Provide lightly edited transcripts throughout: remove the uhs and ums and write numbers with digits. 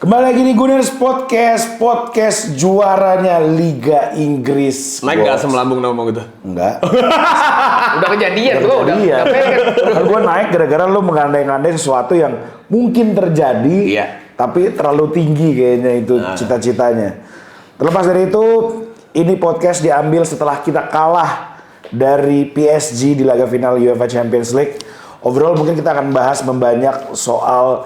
Kembali lagi di Gunners Podcast juaranya Liga Inggris. Naik gak asam lambung nama gitu? Enggak. Udah kejadian bro, udah pengen. Kan gue naik gara-gara lu mengandai-andai sesuatu yang mungkin terjadi, tapi terlalu tinggi kayaknya itu cita-citanya. Terlepas dari itu, ini podcast diambil setelah kita kalah dari PSG di laga final UEFA Champions League. Overall mungkin kita akan bahas membanyak soal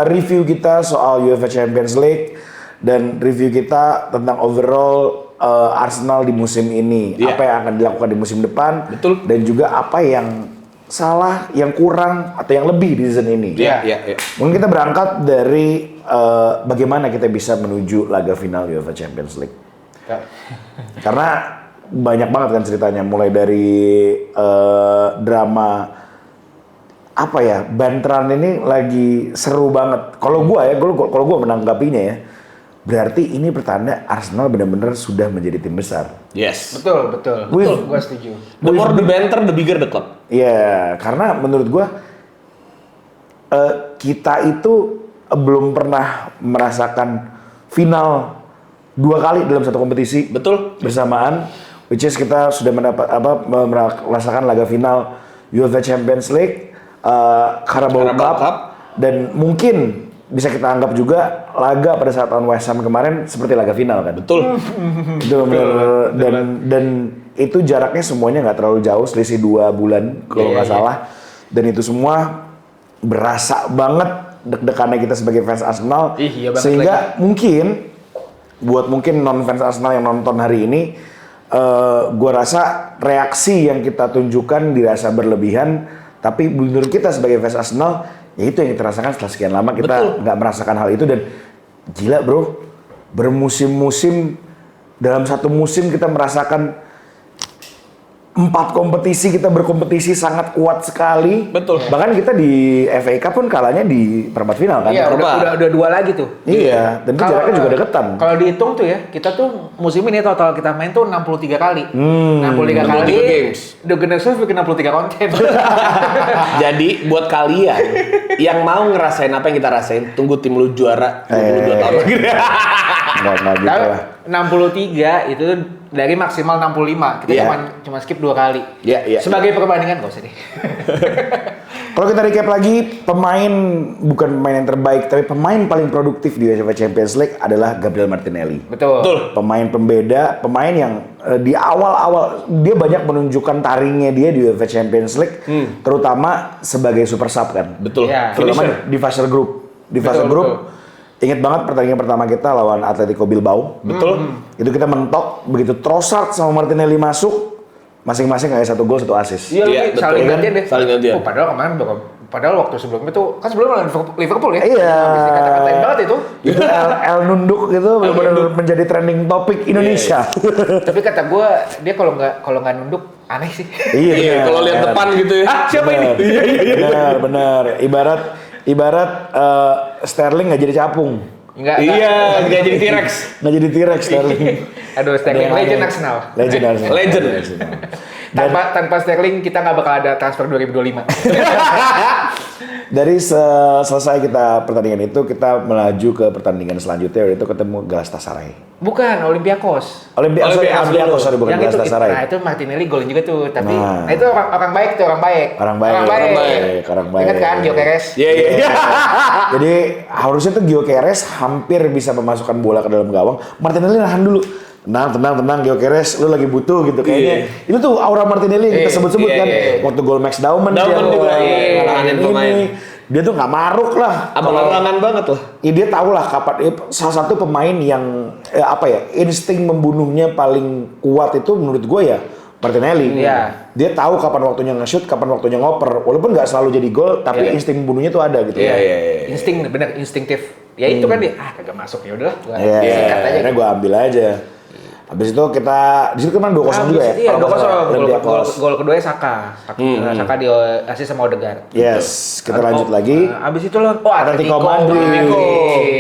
review kita soal UEFA Champions League dan review kita tentang overall Arsenal di musim ini. Apa yang akan dilakukan di musim depan. Betul. Dan juga apa yang salah, yang kurang atau yang lebih di season ini. Mungkin kita berangkat dari bagaimana kita bisa menuju laga final UEFA Champions League. Karena banyak banget kan ceritanya, mulai dari drama apa ya, banteran ini lagi seru banget. Kalau gue menanggapinya ya, berarti ini pertanda Arsenal benar-benar sudah menjadi tim besar. Yes. Betul. Gue setuju. The more the banter, the bigger the club. Iya, karena menurut gue kita itu belum pernah merasakan final 2 kali dalam satu kompetisi. Betul. Bersamaan, which is kita sudah merasakan laga final UEFA Champions League, Carabao Cup, dan mungkin bisa kita anggap juga laga pada saat lawan West Ham kemarin seperti laga final kan. Betul. Itu benar. Dan itu jaraknya semuanya nggak terlalu jauh, selisih 2 bulan kalau nggak salah. Dan itu semua berasa banget deg-degannya kita sebagai fans Arsenal. Sehingga mungkin buat non fans Arsenal yang nonton hari ini, gue rasa reaksi yang kita tunjukkan dirasa berlebihan. Tapi menurut kita sebagai fans Arsenal, ya itu yang kita rasakan setelah sekian lama kita nggak merasakan hal itu. Dan gila bro, bermusim-musim, dalam satu musim kita merasakan 4 kompetisi, kita berkompetisi sangat kuat sekali. Betul. Bahkan kita di FA Cup pun kalahnya di perempat final kan. Iya, udah 2 lagi tuh. Iya, dan itu jaraknya juga deketan. Kalau dihitung tuh ya, kita tuh musim ini total kita main tuh 63 kali. 63 kali. Games. The Gunners bikin 63 konten. Jadi buat kalian yang mau ngerasain apa yang kita rasain, tunggu tim lu juara 22 tahun lagi. Enggak gitu lah. 63 itu dari maksimal 65. Kita cuma skip 2 kali. Sebagai perbandingan kok sedih. Kalau kita recap lagi, bukan pemain yang terbaik, tapi pemain paling produktif di UEFA Champions League adalah Gabriel Martinelli. Betul. Pemain pembeda, pemain yang di awal-awal dia banyak menunjukkan taringnya dia di UEFA Champions League, terutama sebagai super sub kan. Betul. Terutama di fase grup. Ingat banget pertandingan pertama kita lawan Atletico Bilbao. Betul. Itu kita mentok, begitu Trossard sama Martinelli masuk, masing-masing kayak 1 gol 1 assist. Iya, saling gantian deh. Saling gantian. Padahal waktu sebelumnya tuh, kan sebelumnya Liverpool ya? Iya. Kata-katain banget itu. Itu El nunduk gitu benar-benar menjadi trending topik Indonesia. Tapi kata gue, dia kalau nggak nunduk aneh sih. Iya. Kalau lihat depan gitu ya. Siapa ini? Benar. Ibarat Sterling nggak jadi capung. Nggak jadi T-Rex. Nggak jadi T-Rex Sterling. Aduh, Sterling legend Arsenal. Legend. Tanpa Sterling kita nggak bakal ada transfer 2025. Dari selesai kita pertandingan itu, kita melaju ke pertandingan selanjutnya, yaitu ketemu Galatasaray. Bukan, Olympiakos. Olympiakos, sorry, bukan Galatasaray. Nah, itu Martinelli golin juga tuh, tapi itu orang baik. Ingat kan, Gyökeres? Iya. Jadi harusnya tuh Gyökeres hampir bisa memasukkan bola ke dalam gawang. Martinelli nahan dulu. Tenang Gyökeres, lu lagi butuh gitu kayaknya. Itu tuh aura Martinelli yang kita sebut-sebut kan. Waktu gol Max Dauman juga. Dia tuh nggak maruk lah. Abang-abangan banget lah. Ya, dia tahu lah kapan. Salah satu pemain yang insting membunuhnya paling kuat itu menurut gue ya Martinelli. Dia tahu kapan waktunya nge-shoot, kapan waktunya ngoper. Walaupun nggak selalu jadi gol, tapi insting membunuhnya tuh ada gitu. Iya. Insting, bener instinktif. Ya itu kan dia, kagak masuk ya udahlah. Akhirnya gue ambil aja. Habis itu di situ kan 2-0 juga ya? Iya, 2-0. Gol keduanya Saka. Saka di assist sama Odegaard. Yes, kita lanjut lagi. Habis itu Atletico Madrid.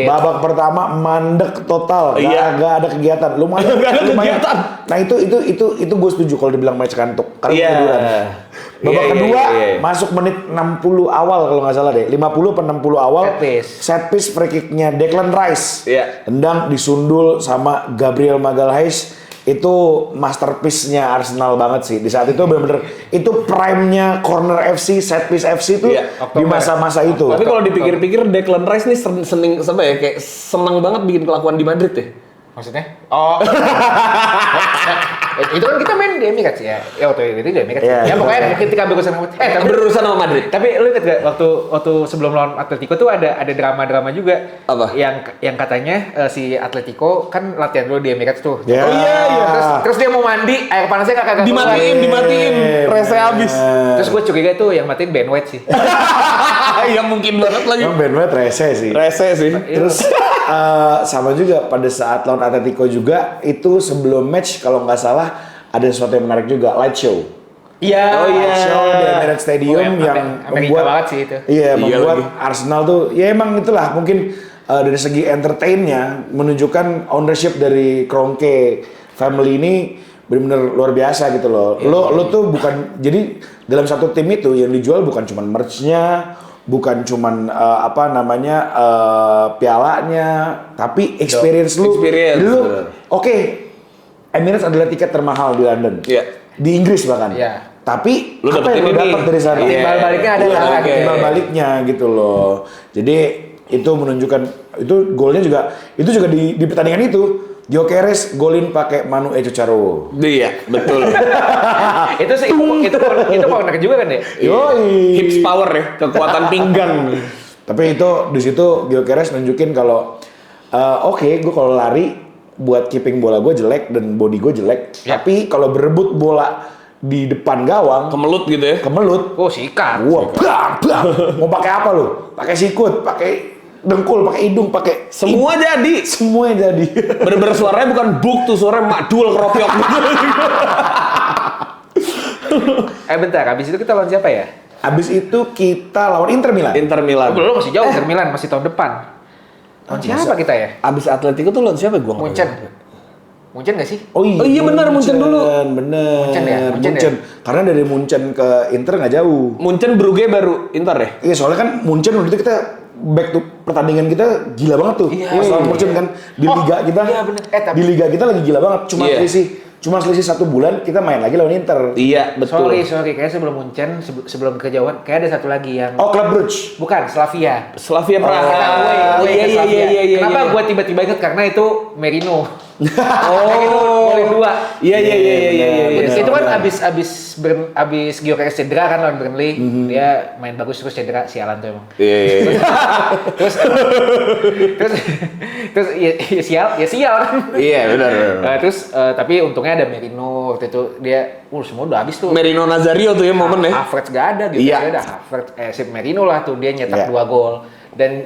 Babak babak pertama mandek total, gak ada kegiatan. Lumayan. Gak ada kegiatan. Nah itu gue setuju kalau dibilang match kantuk karena ketiduran. Babak Iya, kedua iya. masuk menit 60 awal kalau nggak salah deh, 50 atau 60 awal. Set piece free kicknya Declan Rice. Iya. Tendang disundul sama Gabriel Magalhaes. Itu masterpiece-nya Arsenal banget sih. Di saat itu benar-benar itu prime-nya corner FC, set piece FC itu di masa-masa itu. Tapi kalau dipikir-pikir Declan Rice nih kayak seneng banget bikin kelakuan di Madrid ya. Maksudnya? Oh. Itu kan kita main di Emirates ya. Ya waktu itu di Emirates. Ya pokoknya ketika berurusan sama berurusan sama Madrid. Tapi lu inget gak waktu sebelum lawan Atletico tuh ada drama-drama juga. Apa? Yang katanya si Atletico kan latihan dulu di Emirates tuh. Yeah. Oh iya. Terus dia mau mandi, air panasnya kagak dimatiin, rese habis. Terus gue curiga tuh yang matiin Ben White sih. Iya mungkin banget lagi. Emang Ben White rese sih. Terus sama juga pada saat lawan Atletico juga itu sebelum match kalau nggak salah ada sesuatu yang menarik juga, light show. Iya. Light show di Emirates Stadium yang membuat banget sih itu. Iya, membuat lagi. Arsenal tuh ya emang itulah mungkin dari segi entertainnya menunjukkan ownership dari Kroenke family ini benar-benar luar biasa gitu loh. Lo tuh bukan jadi dalam satu tim itu yang dijual bukan cuma merch-nya, bukan cuman pialanya, tapi experience lu. Lu oke, Emirates adalah tiket termahal di London. Di Inggris bahkan. Tapi lu apa yang lu dapat dari sana? Timbal baliknya ada timbal baliknya gitu loh. Jadi itu menunjukkan itu golnya juga di pertandingan itu Gyökeres golin pakai Manu Echocaro. Iya, betul. itu corner juga kan ya? Yoi. Hips power ya, kekuatan pinggang. Tapi itu di situ Gyökeres nunjukin kalau oke, gue kalau lari buat keeping bola gue jelek dan body gue jelek. Tapi kalau berebut bola di depan gawang Kemelut gitu ya. Kemelut. Oh, sikat. Wah, bang. Mau pakai apa lu? Pakai sikut, pakai dengkul, pakai hidung, pakai semua jadi. Semua jadi. Bener-bener suaranya bukan buk tuh, suaranya makdul keropiok. Bentar, habis itu kita lawan siapa ya? Habis itu kita lawan Inter Milan. Belum, masih jauh Inter Milan, masih tahun depan. Lawan siapa kita ya? Abis Atletico tuh lawan siapa gua? Munchen nggak sih? Oh iya benar Munchen dulu. Bener. Munchen ya? Karena dari Munchen ke Inter nggak jauh. Munchen Brugge baru Inter ya? Iya soalnya kan Munchen waktu itu kita back to pertandingan kita gila banget tuh. Soal Munchen kan di liga kita. Iya bener. Di liga kita lagi gila banget. Cuma selisih 1 bulan kita main lagi lawan Inter. Iya betul. Sorry, kayaknya sebelum Munchen, sebelum kejauhan, kayak ada satu lagi yang. Oh, Club Brugge. Bukan, Slavia. Praha. Iya. Kenapa gue tiba-tiba inget karena itu Merino. Golin 2. Iya. Itu kan abis Gyökeres cedera kan lawan Burnley. Dia main bagus terus cedera, sialan tuh emang. Iya. terus ya sial kan. Iya benar. Terus tapi untungnya ada Merino waktu itu dia semua udah habis tuh. Merino Nazario tuh ya momen ya. Havertz gak ada gitu. Iya. Ada Havertz Merino lah tuh dia nyetak 2 gol. Dan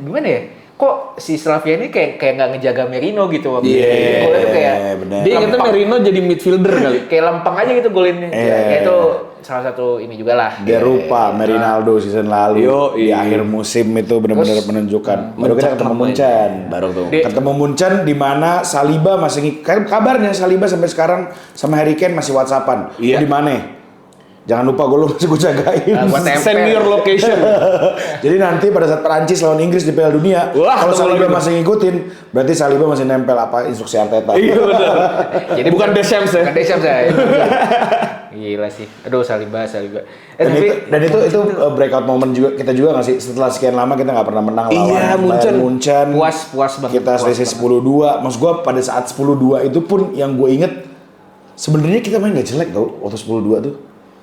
gimana ya? Kok si Slavia ini kayak nggak ngejaga Merino gitu waktu golnya tuh kayak dia ingetnya Merino jadi midfielder kali. Kayak lempeng aja gitu golinnya. Kayak itu salah satu ini juga lah. Dia rupa Merinaldo season lalu. Di akhir musim itu benar-benar menunjukkan. Baru kita ketemu Munchen. Ketemu Munchen di mana Saliba masih kabarnya Saliba sampai sekarang sama Harry Kane masih WhatsAppan. Di mana? Jangan lupa gue masih gue jagain. Send me your location. Jadi nanti pada saat Perancis lawan Inggris di Piala Dunia, kalau Saliba masih ngikutin, berarti Saliba masih nempel apa instruksi Arteta. Iya benar. Jadi bukan Deschamps ya. Bukan Deschamps ya. Gila sih. Aduh Saliba. Dan itu breakout moment juga kita juga nggak sih setelah sekian lama kita nggak pernah menang lawan Munchen. Puas banget. Kita selisih 10-2. Maksud gue pada saat 10-2 itu pun yang gue inget sebenarnya kita main nggak jelek tau waktu 10-2 tuh.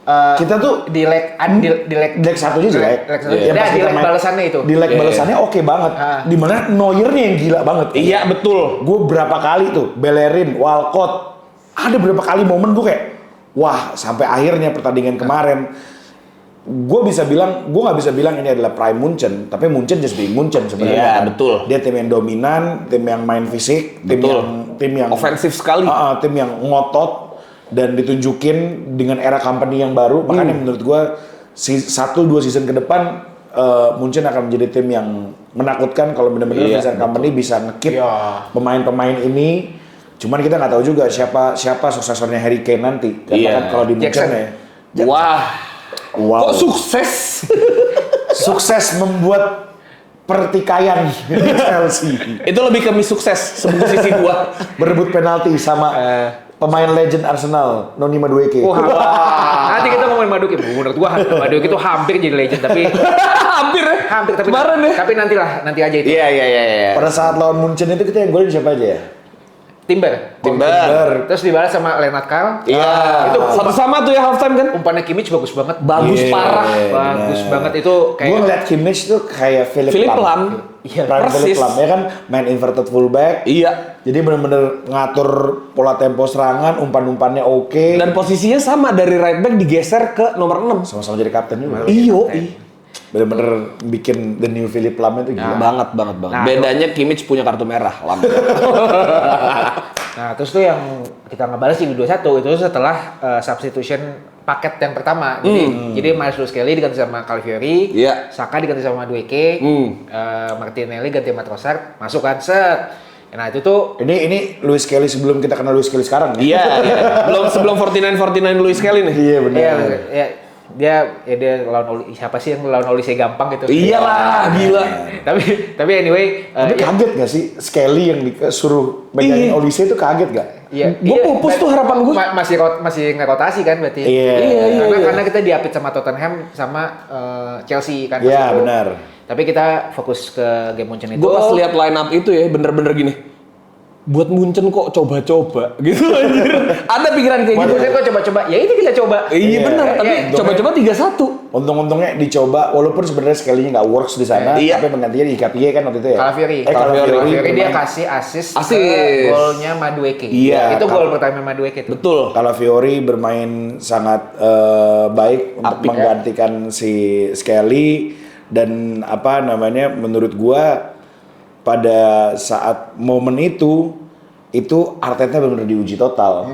Kita tuh di leg satunya jelek. Di leg balasannya itu. Di leg balasannya oke banget. Dimana Neuer-nya yang gila banget. Iya betul. Gue berapa kali tuh Bellerin, Walcott, ada berapa kali momen gue kayak, wah sampai akhirnya pertandingan kemarin, gue nggak bisa bilang ini adalah prime Munchen, tapi Munchen just being Munchen sebenarnya. Iya betul. Dia tim yang dominan, tim yang main fisik, tim yang ofensif sekali, tim yang ngotot. Dan ditunjukin dengan era company yang baru, makanya menurut gue 1-2 season ke depan Munchen akan menjadi tim yang menakutkan kalau benar-benar Iya, Vincent Kompany bisa nge-keep Iya. pemain-pemain ini. Cuman kita nggak tahu juga siapa suksesornya Harry Kane nanti. Karena Iya. kan kalau di Munchen Jackson. ya, Wah. wow, Kok sukses? sukses membuat pertikaian di Chelsea. Itu lebih ke mie sukses sebelum sisi 2. Berebut penalti sama pemain legend Arsenal, Noni Madueke. Wah, nanti kita ngomongin Madueke. Menurut gua Madueke itu hampir jadi legend, tapi Hampir tapi kemarin ya. Tapi nanti aja itu. Iya. Pada saat lawan Munchen itu kita yang golin siapa aja ya? Timber. Timber. Terus dibalas sama Lennart Carl. Iya. Itu Satu sama tuh ya halftime kan? umpannya Kimmich bagus banget. Bagus Iya, parah. Bagus benar. banget itu Gue kayak ngeliat Kimmich tuh kayak Philip Lahm. Iya, Prime Philip persis. Lahm ya kan main inverted fullback. Iya. Jadi bener-bener ngatur pola tempo serangan, umpan-umpannya oke. Dan posisinya sama dari right back digeser ke nomor 6. Sama-sama jadi kapten juga. Iyo. Bener-bener bikin the new Philip Lahm itu gila. Banget. Nah, Bedanya Kimmich punya kartu merah. Lama. Nah, terus tuh yang kita ngebales di 21 itu setelah substitution paket yang pertama. Jadi Miles Lewis Kelly diganti sama Calafiori, Iya. Saka diganti sama Madueke, Martinelli ganti sama Trossard, masuk kan set. Nah, itu tuh Ini Luis Kelly sebelum kita kenal Luis Kelly sekarang ya? Iya. Sebelum 49 Luis Kelly nih. Iya benar. dia lawan siapa sih yang lawan Olise gampang gitu. Iyalah, gila. Tapi anyway, Tapi kaget gak sih Skelly yang disuruh megangin Iya. Olise itu kaget gak? Gua pupus tuh harapan gua. Masih ngerotasi kan berarti. Iya. Karena kita diapit sama Tottenham sama Chelsea kan. Iya pas itu. benar. Tapi kita fokus ke game Munchen itu. Gue pas lihat line up itu ya bener-bener gini. Buat Munchen kok coba-coba gitu anjir. Ada pikiran kayak gitu. Munchen kok coba-coba. Ya ini kita coba. Iya benar, tapi Iya, coba-coba 3-1. Untung-untungnya dicoba walaupun sebenarnya Skelly-nya nggak works di sana, Iya. tapi penggantinya di Hikapiye kan waktu itu ya. Calafiori. Calafiori Dia bermain. kasih assist ke Assist. golnya Madueke. Iya, Itu gol pertama Madueke itu. Betul. Calafiori bermain sangat baik untuk Apik, menggantikan si Skelly dan apa namanya menurut gua pada saat momen itu Arteta benar-benar diuji total.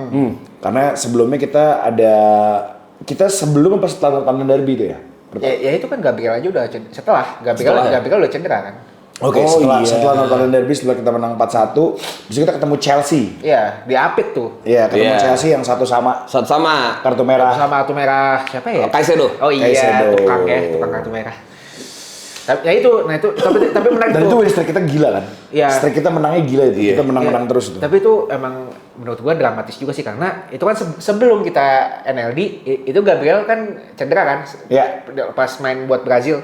Karena sebelumnya kita sebelum pas tandang derby itu ya. Ya itu kan Gabriel aja udah setelah Gabriel udah cedera kan. Oke, Oh, setelah iya. nonton derby setelah kita menang 4-1, bisa kita ketemu Chelsea. Iya, diapit tuh. Iya, ketemu Iya. Chelsea yang satu sama Satu sama kartu merah. Sama kartu merah siapa ya? Kaisedo. Oh iya, Caicedo. tukang kartu merah. Tapi ya itu, tapi menarik Dan itu tuh. win streak kita gila kan? Iya. Streak kita menangnya gila itu. Iya. Kita menang-menang terus itu. Tapi itu emang menurut gua dramatis juga sih karena itu kan sebelum kita NLD itu Gabriel kan cedera kan. Iya. Pas main buat Brazil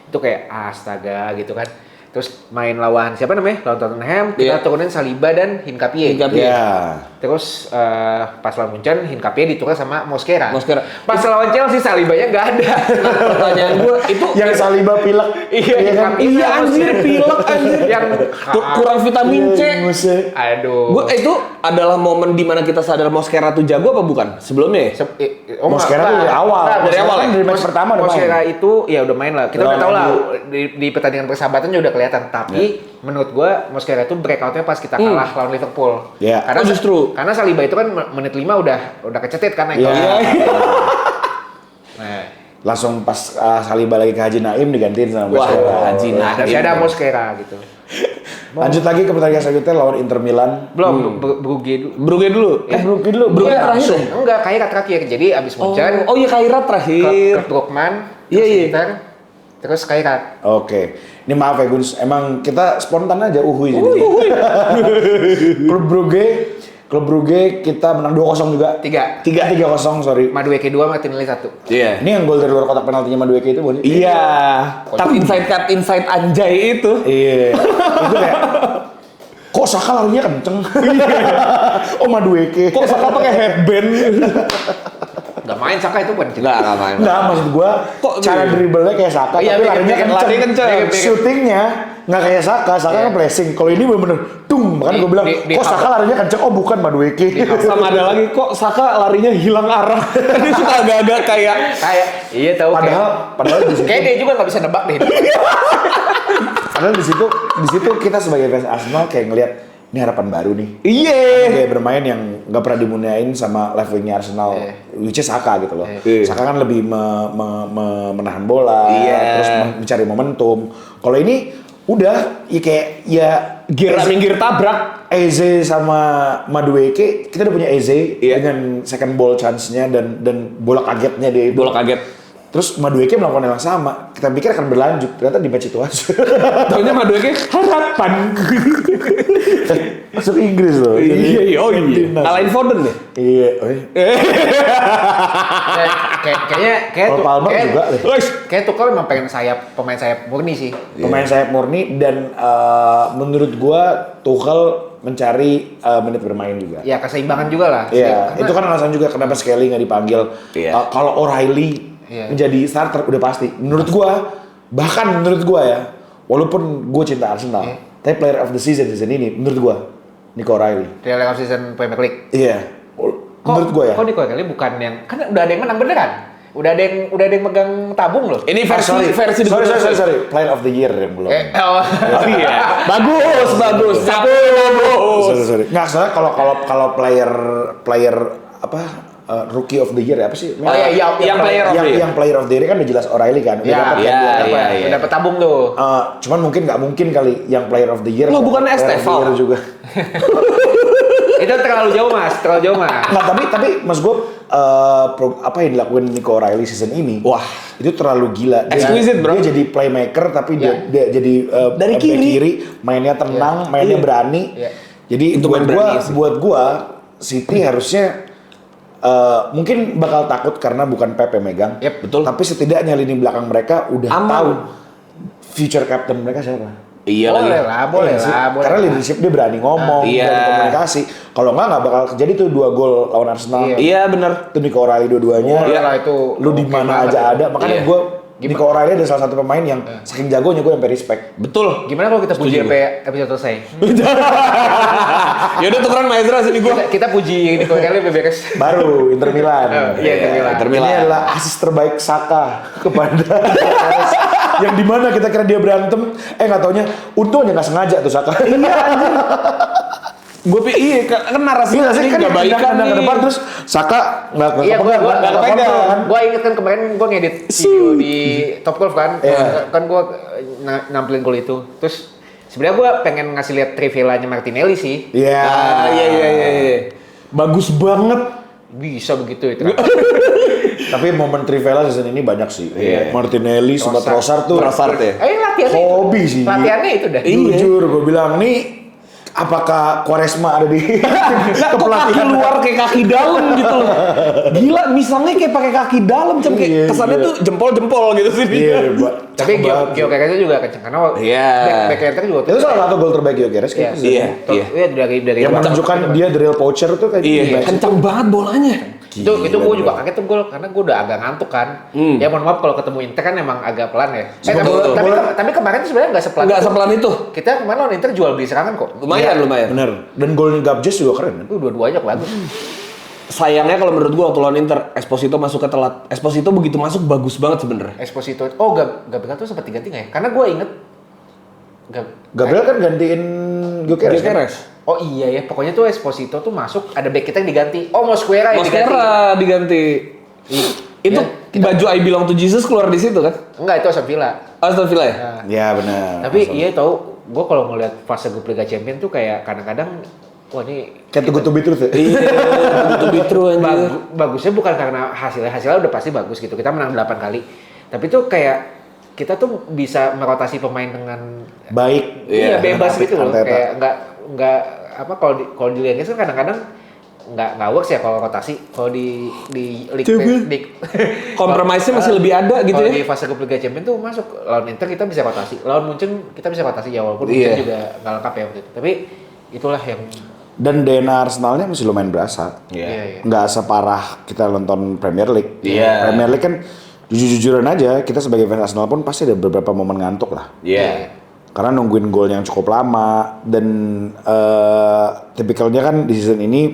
itu kayak astaga gitu kan. Terus main lawan siapa namanya? Lawan Tottenham, kita Iya. turunin Saliba dan Hincapie. Hincapie. Iya. Terus pas lawan Munchen, Hincapie ditukar sama Mosquera. Mosquera. Pas lawan Chelsea, Salibanya nggak ada. Pertanyaan gue itu Yang Saliba pilek. Iya, kan? iya anjir pilek anjir. Yang Kurang vitamin C. Ngusik. aduh. Gue itu adalah momen dimana kita sadar Mosquera tuh jago apa bukan? Sebelumnya ya? Mosquera tuh dari awal. Dari awal kan ya? dari match pertama udah main. Mosquera itu ya udah main lah. Kita udah Lawan tahu lah MU. di pertandingan persahabatan juga udah kelihatan. Tapi menurut gua Mosquera itu breakoutnya pas kita kalah lawan Liverpool. Iya. Karena Oh, justru. karena Saliba itu kan menit 5 udah kecetit kan Iya. ankle. Nah, Langsung pas Saliba lagi ke Haji Naim digantiin sama Wah, Mosquera. Haji Naim. ada ada Mosquera gitu. Lanjut lagi ke pertandingan selanjutnya lawan Inter Milan. Belum Brugge dulu. Brugge dulu. Brugge dulu. Brugge Iya, terakhir ya? Enggak, Kairat terakhir. Jadi abis Munchen, Oh iya Kairat terakhir. Klub Brugman, Iya, terus iya. Inter, terus Kairat. Oke. Ini maaf ya Guns, emang kita spontan aja uhui jadi. Klub Brugge kita menang 2-0 juga. 3. 3-0, sorry. Madueke 2, Martinelli 1. Iya. Ini yang gol dari luar kotak penaltinya Madueke itu bukan? sih? Iya. Cut inside anjay itu. Iya. Itu kayak kok Saka larinya kenceng? Oh Madueke. Kok Saka pakai headband? Gak main Saka itu bukan. Enggak main. Enggak, maksud gua Kok cara gini? dribblenya kayak Saka, Iya, tapi larinya kenceng. larinya kenceng. Shootingnya nggak kayak Saka kan pressing. Kalau ini bener-bener tung, makanya gua bilang, kok Saka larinya kenceng? Oh bukan Madueke. Sama ada lagi kok Saka larinya hilang arah. Dia suka agak-agak kayak Kayak iya tahu Padahal di situ, kayak dia juga nggak bisa nebak deh. padahal di situ kita sebagai fans Arsenal kayak ngelihat ini harapan baru nih. iya. Kayak bermain yang nggak pernah dimuliain sama left wingnya Arsenal, which is Saka gitu loh. Saka kan lebih menahan bola, Iya. terus mencari momentum. Kalau ini udah ya kayak ya Gear tabrak. Eze sama Madueke, kita udah punya Eze Iya. dengan second ball chance-nya dan bola kagetnya dia itu. Bola kaget. Terus Madueke melakukan yang sama. Kita pikir akan berlanjut, ternyata di match itu aja. Taunya Madueke harapan. Masuk Inggris loh. Iya, oh iya. Timnas. Alain Foden deh. Iya, oh iya. Kayak Cole Palmer juga deh. Kayak Tuchel memang pengen pemain sayap murni sih. Pemain sayap murni dan menurut gua Tuchel mencari menit bermain juga. Ya keseimbangan juga lah. Iya, itu kan alasan juga kenapa Skelly nggak dipanggil. Iya. Kalau O'Reilly menjadi starter udah pasti. Menurut gua, bahkan menurut gua ya, walaupun gua cinta Arsenal, tapi player of the season ini menurut gua Nico O'Reilly. Dari League of Season Premier League. Iya. Menurut gua ya. Kok Nico O'Reilly bukan yang kan udah ada yang menang beneran. Udah ada yang megang tabung loh. Ini versi sorry. Player of the year yang belum. Oh iya. Bagus. Sorry. Nggak, soalnya kalau player apa rookie of the year apa sih? Oh iya, yang player of the year. Yang player of the year kan udah jelas O'Reilly kan. Udah dapat kan dua. Udah dapat tabung tuh. Cuman nggak mungkin kali yang player of the year. Loh, bukan player of the Estefan. year juga. Itu terlalu jauh mas. Nggak, tapi mas gue apa yang dilakuin Nico O'Reilly season ini, Wah, itu terlalu gila. Exquisite, bro. Dia jadi playmaker tapi dia jadi Dari back kiri. mainnya tenang, mainnya berani. Iya. Jadi Itu main berani sih. buat gua City harusnya mungkin bakal takut karena bukan Pep yang megang. Yep, betul. Tapi setidaknya lini belakang mereka udah Aman. tahu future captain mereka siapa. Iya Boleh lagi. lah, boleh Iya sih. lah. Karena leadership dia berani ngomong, Iya. berani komunikasi. Kalau nggak bakal terjadi tuh 2 gol lawan Arsenal. Iya bener. Itu Nico O'Reilly dua-duanya. Boleh lah itu. Lu di Oke mana banget. aja ada. Makanya Iya. gue Nico O'Reilly adalah salah satu pemain yang saking jagonya gue sampai respect. Betul. Gimana kalau kita puji Setuju. sampai episode selesai? Yaudah tukeran Maestro sini gua. Kita puji Nico O'Reilly beres. Baru Inter Milan. Iya, Inter Milan. Ini adalah asis terbaik Saka kepada yang dimana kita kira dia berantem, nggak taunya untung aja nggak sengaja tuh Saka. Gue iya kan narasinya Iya sih kan nggak baikan pindah ke nih. depan terus Saka nggak Iya, kepegang, gua kepegang. Gua inget kan kemarin gua ngedit video di Top Golf kan. Iya. Kan gua nampilin gol itu. Terus sebenarnya gua pengen ngasih lihat trivelanya Martinelli sih. Iya. Iya. Bagus banget. Bisa begitu itu. Tapi momen Trivela season ini banyak sih. Iya. Martinelli, sama Trossard tuh. Trossard ya. Latihannya Hobi itu. sih. Latihannya itu dah. Iya. Jujur gue bilang nih, apakah Quaresma ada di Nah, kok kaki luar kayak kaki dalam gitu loh. Gila, misalnya kayak pakai kaki dalam, Cem, kayak Iya, kesannya iya. tuh jempol-jempol gitu sih. Iya, Tapi Gio Keres juga kenceng karena Iya. back Inter juga itu salah satu gol terbaik Gyökeres Iya. kayaknya. Iya. Dari Yang menunjukkan dia the real poacher tuh kayak Iya, gitu. kencang banget bolanya. itu gue juga kaget tuh gol karena gue udah agak ngantuk kan. Ya mohon maaf kalau ketemu Inter kan emang agak pelan ya. Tapi kemarin tuh sebenarnya nggak sepelan. Nggak sepelan itu. Kita kemarin lawan Inter jual beli serangan kok. Lumayan. Bener. Dan golnya Gabjes juga keren kan? Itu dua-duanya bagus. Sayangnya kalau menurut gua waktu lawan Inter, Esposito masuk ke telat. Esposito begitu masuk bagus banget sebenarnya. Esposito. Oh, Gabriel tuh sempat diganti nggak ya? Karena gue inget Gabriel kan gantiin Gyökeres. kan? Gyökeres. Oh iya ya, pokoknya tuh Esposito tuh masuk, ada back kita yang diganti. Oh, Mosquera yang diganti. Mosquera diganti. Itu baju I Belong to Jesus keluar di situ kan? Enggak, itu Aston Villa. Aston Villa ya? Ya benar. Tapi iya tau, gue kalau ngeliat fase grup Liga Champions tuh kayak kadang-kadang wah ini Kayak Too Good to Be Truth ya? Iya, betul betul anjir. bagusnya bukan karena hasilnya udah pasti bagus gitu. Kita menang 8 kali. Tapi tuh kayak kita tuh bisa merotasi pemain dengan Baik. iya bebas gitu loh. Arteta. Kayak nggak apa kalau di Liga Inggris kan kadang-kadang nggak works ya kalau rotasi. Kalau di League Kompromisnya masih lebih ada gitu kalau ya. di fase grup Liga Champions tuh masuk lawan Inter kita bisa rotasi. Lawan Munchen kita bisa rotasi ya walaupun Iya. Munchen juga nggak lengkap ya waktu itu. Tapi itulah yang Dan DNA Arsenalnya masih lumayan berasa. iya. Nggak separah kita nonton Premier League. Iya. Premier League kan jujur-jujuran aja, kita sebagai fans Arsenal pun pasti ada beberapa momen ngantuk lah. Iya. Karena nungguin gol yang cukup lama dan tipikalnya kan di season ini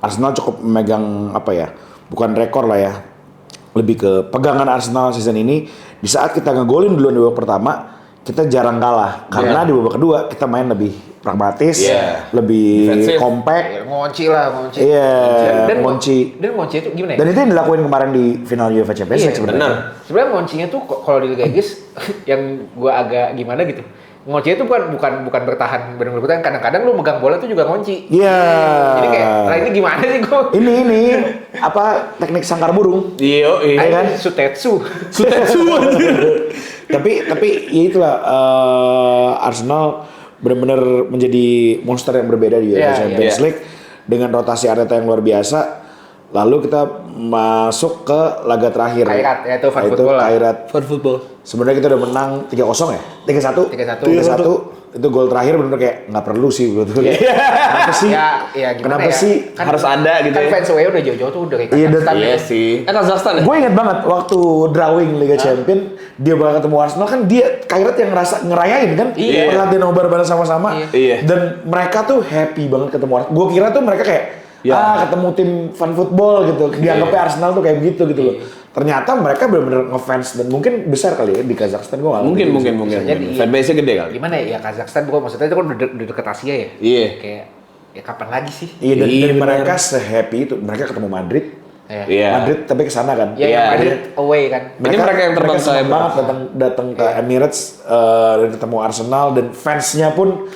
Arsenal cukup memegang apa ya, bukan rekor lah ya, lebih ke pegangan Arsenal season ini. Di saat kita ngegolin duluan di babak pertama, kita jarang kalah karena di babak kedua kita main lebih pragmatis, lebih Defensif. compact. ngunci lah. Iya, Dan ngunci. Dan ngunci itu gimana ya? Dan itu yang dilakuin kemarin di final UEFA Champions League sebenarnya. benar. Sebenarnya ngoncinya tuh kalau di Liga Inggris yang gua agak gimana gitu. ngunci itu bukan bertahan benar-benar bertahan. Kadang-kadang lu megang bola tuh juga ngunci. Iya. Jadi kayak, lah ini gimana sih gue? Ini apa teknik sangkar burung? Iya, iya. kan? Sutetsu. tapi ya itulah Arsenal benar-benar menjadi monster yang berbeda di UEFA Champions League dengan rotasi Arteta yang luar biasa. Lalu kita masuk ke laga terakhir. Kairat, yaitu Van Football lah. Kairat. Fan football. Sebenarnya kita udah menang 3-0 ya? 3-1. 3-1. Itu gol terakhir benar kayak nggak perlu sih betul. Kenapa sih? Ya gimana Kenapa ya? sih? Kan, Harus ada gitu kan ya. fans away udah jauh-jauh tuh dari Iya, Kazakhstan. Iya sih. Kazakhstan ya? Gue inget banget waktu drawing Liga Champion dia bakal ketemu Arsenal kan dia Kairat yang ngerayain kan Iya. perhatian nobar sama-sama Iya. dan mereka tuh happy banget ketemu Arsenal. Gue kira tuh mereka kayak ketemu tim fan football gitu dianggapnya Arsenal tuh kayak gitu loh. Ternyata mereka benar-benar ngefans dan mungkin besar kali ya di Kazakhstan. Gue nggak ngerti. Mungkin. Jadi, Fanbase-nya gede kali. Gimana ya Kazakhstan bukan maksudnya itu kan udah deket Asia ya. Iya. Kayak ya kapan lagi sih? Iya dan Iya, bener. mereka se-happy itu mereka ketemu Madrid. Iya. Madrid tapi kesana kan. Ya yang Madrid away kan. Ini mereka yang terbang ke seneng Emirates. banget datang ke Emirates dan ketemu Arsenal dan fansnya pun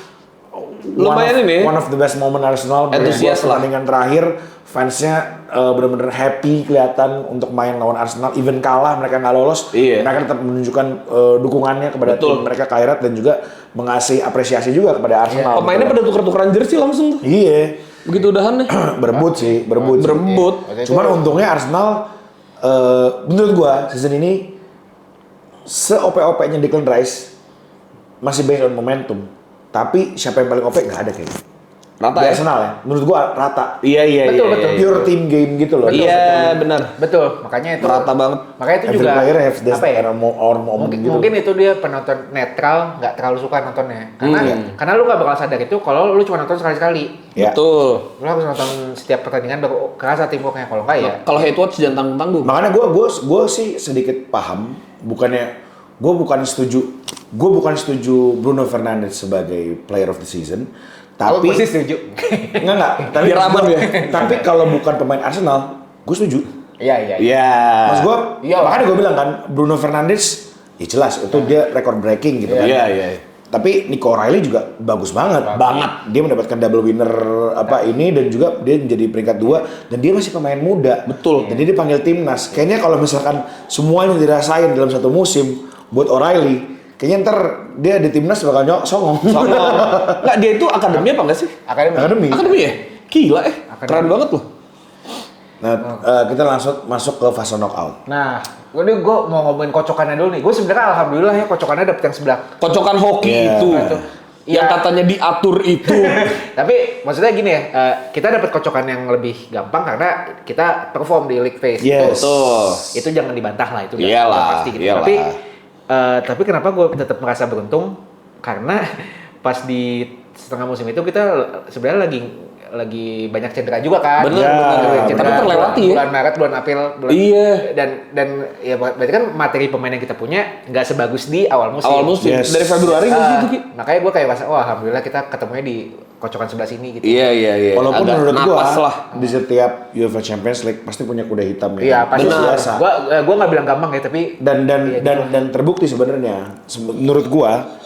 Lumayan ini. one of the best moment Arsenal Antusias lah. pertandingan terakhir fansnya benar-benar happy kelihatan untuk main lawan Arsenal even kalah mereka nggak lolos mereka tetap menunjukkan dukungannya kepada tim mereka Kairat dan juga mengasih apresiasi juga kepada Arsenal. Pemainnya pada tuker-tukeran jersey langsung tuh. Iya. Begitu udahan deh. berebut. Berebut. Cuman untungnya Arsenal menurut gua season ini se-OP-OP-nya Declan Rice masih based on momentum. Tapi siapa yang paling OP nggak ada kayaknya. Rata Di ya? Arsenal ya. Menurut gua rata. Iya. Betul. Pure team game gitu loh. Iya, benar. Betul, makanya itu Rata banget. Makanya itu Every juga player has this apa ya? moment Mungkin, gitu. mungkin itu dia penonton netral, nggak terlalu suka nontonnya. Karena lu nggak bakal sadar itu kalau lu cuma nonton sekali-sekali. Ya. Betul. Lu harus nonton setiap pertandingan baru kerasa teamworknya. Kalau nggak ya. Kalau hate watch jangan tanggung-tanggung. Makanya gua sih sedikit paham gue bukan setuju Bruno Fernandes sebagai player of the season. Tapi Gue sih setuju. enggak. Tapi Biar aman ya. Tapi kalau bukan pemain Arsenal, gue setuju. Iya. Iya. Mas gue, Iya. makanya gue bilang kan Bruno Fernandes, ya jelas itu dia record breaking gitu kan. Iya. Tapi Nico O'Reilly juga bagus banget. Dia mendapatkan double winner ini dan juga dia menjadi peringkat 2 dan dia masih pemain muda. Betul. Dan dia dipanggil timnas. Kayaknya kalau misalkan semuanya dirasain dalam satu musim buat O'Reilly, kayaknya ntar dia di timnas bakal songong. Enggak, dia itu akademi apa enggak sih? Akademi. Akademi ya? Gila keren banget loh. Nah, kita langsung masuk ke fase knockout. Nah, gue mau ngomongin kocokannya dulu nih. Gue sebenarnya alhamdulillah ya kocokannya dapet yang sebelah. Kocokan hoki Iya. itu. Itu. Yang katanya diatur itu. Tapi maksudnya gini ya, kita dapat kocokan yang lebih gampang karena kita perform di league phase. Yes. Itu jangan dibantah lah itu. Iyalah, udah pasti gitu. iyalah. Tapi kenapa gue tetap merasa beruntung? Karena pas di setengah musim itu kita sebenarnya lagi banyak cedera juga kan. Bener. Cedera, Tapi terlewati ya. Bulan Maret, bulan April, Iya. dan ya berarti kan materi pemain yang kita punya nggak sebagus di awal musim. Awal musim Yes. dari Februari gitu Ki. Makanya gue kayak merasa, wah alhamdulillah kita ketemunya di kocokan sebelah sini gitu. Iya. Walaupun Agak menurut gua napas lah. di setiap UEFA Champions League pasti punya kuda hitam Iya, pasti. biasa. Gua nggak bilang gampang ya, tapi Dan iya, gitu. dan terbukti sebenarnya menurut gua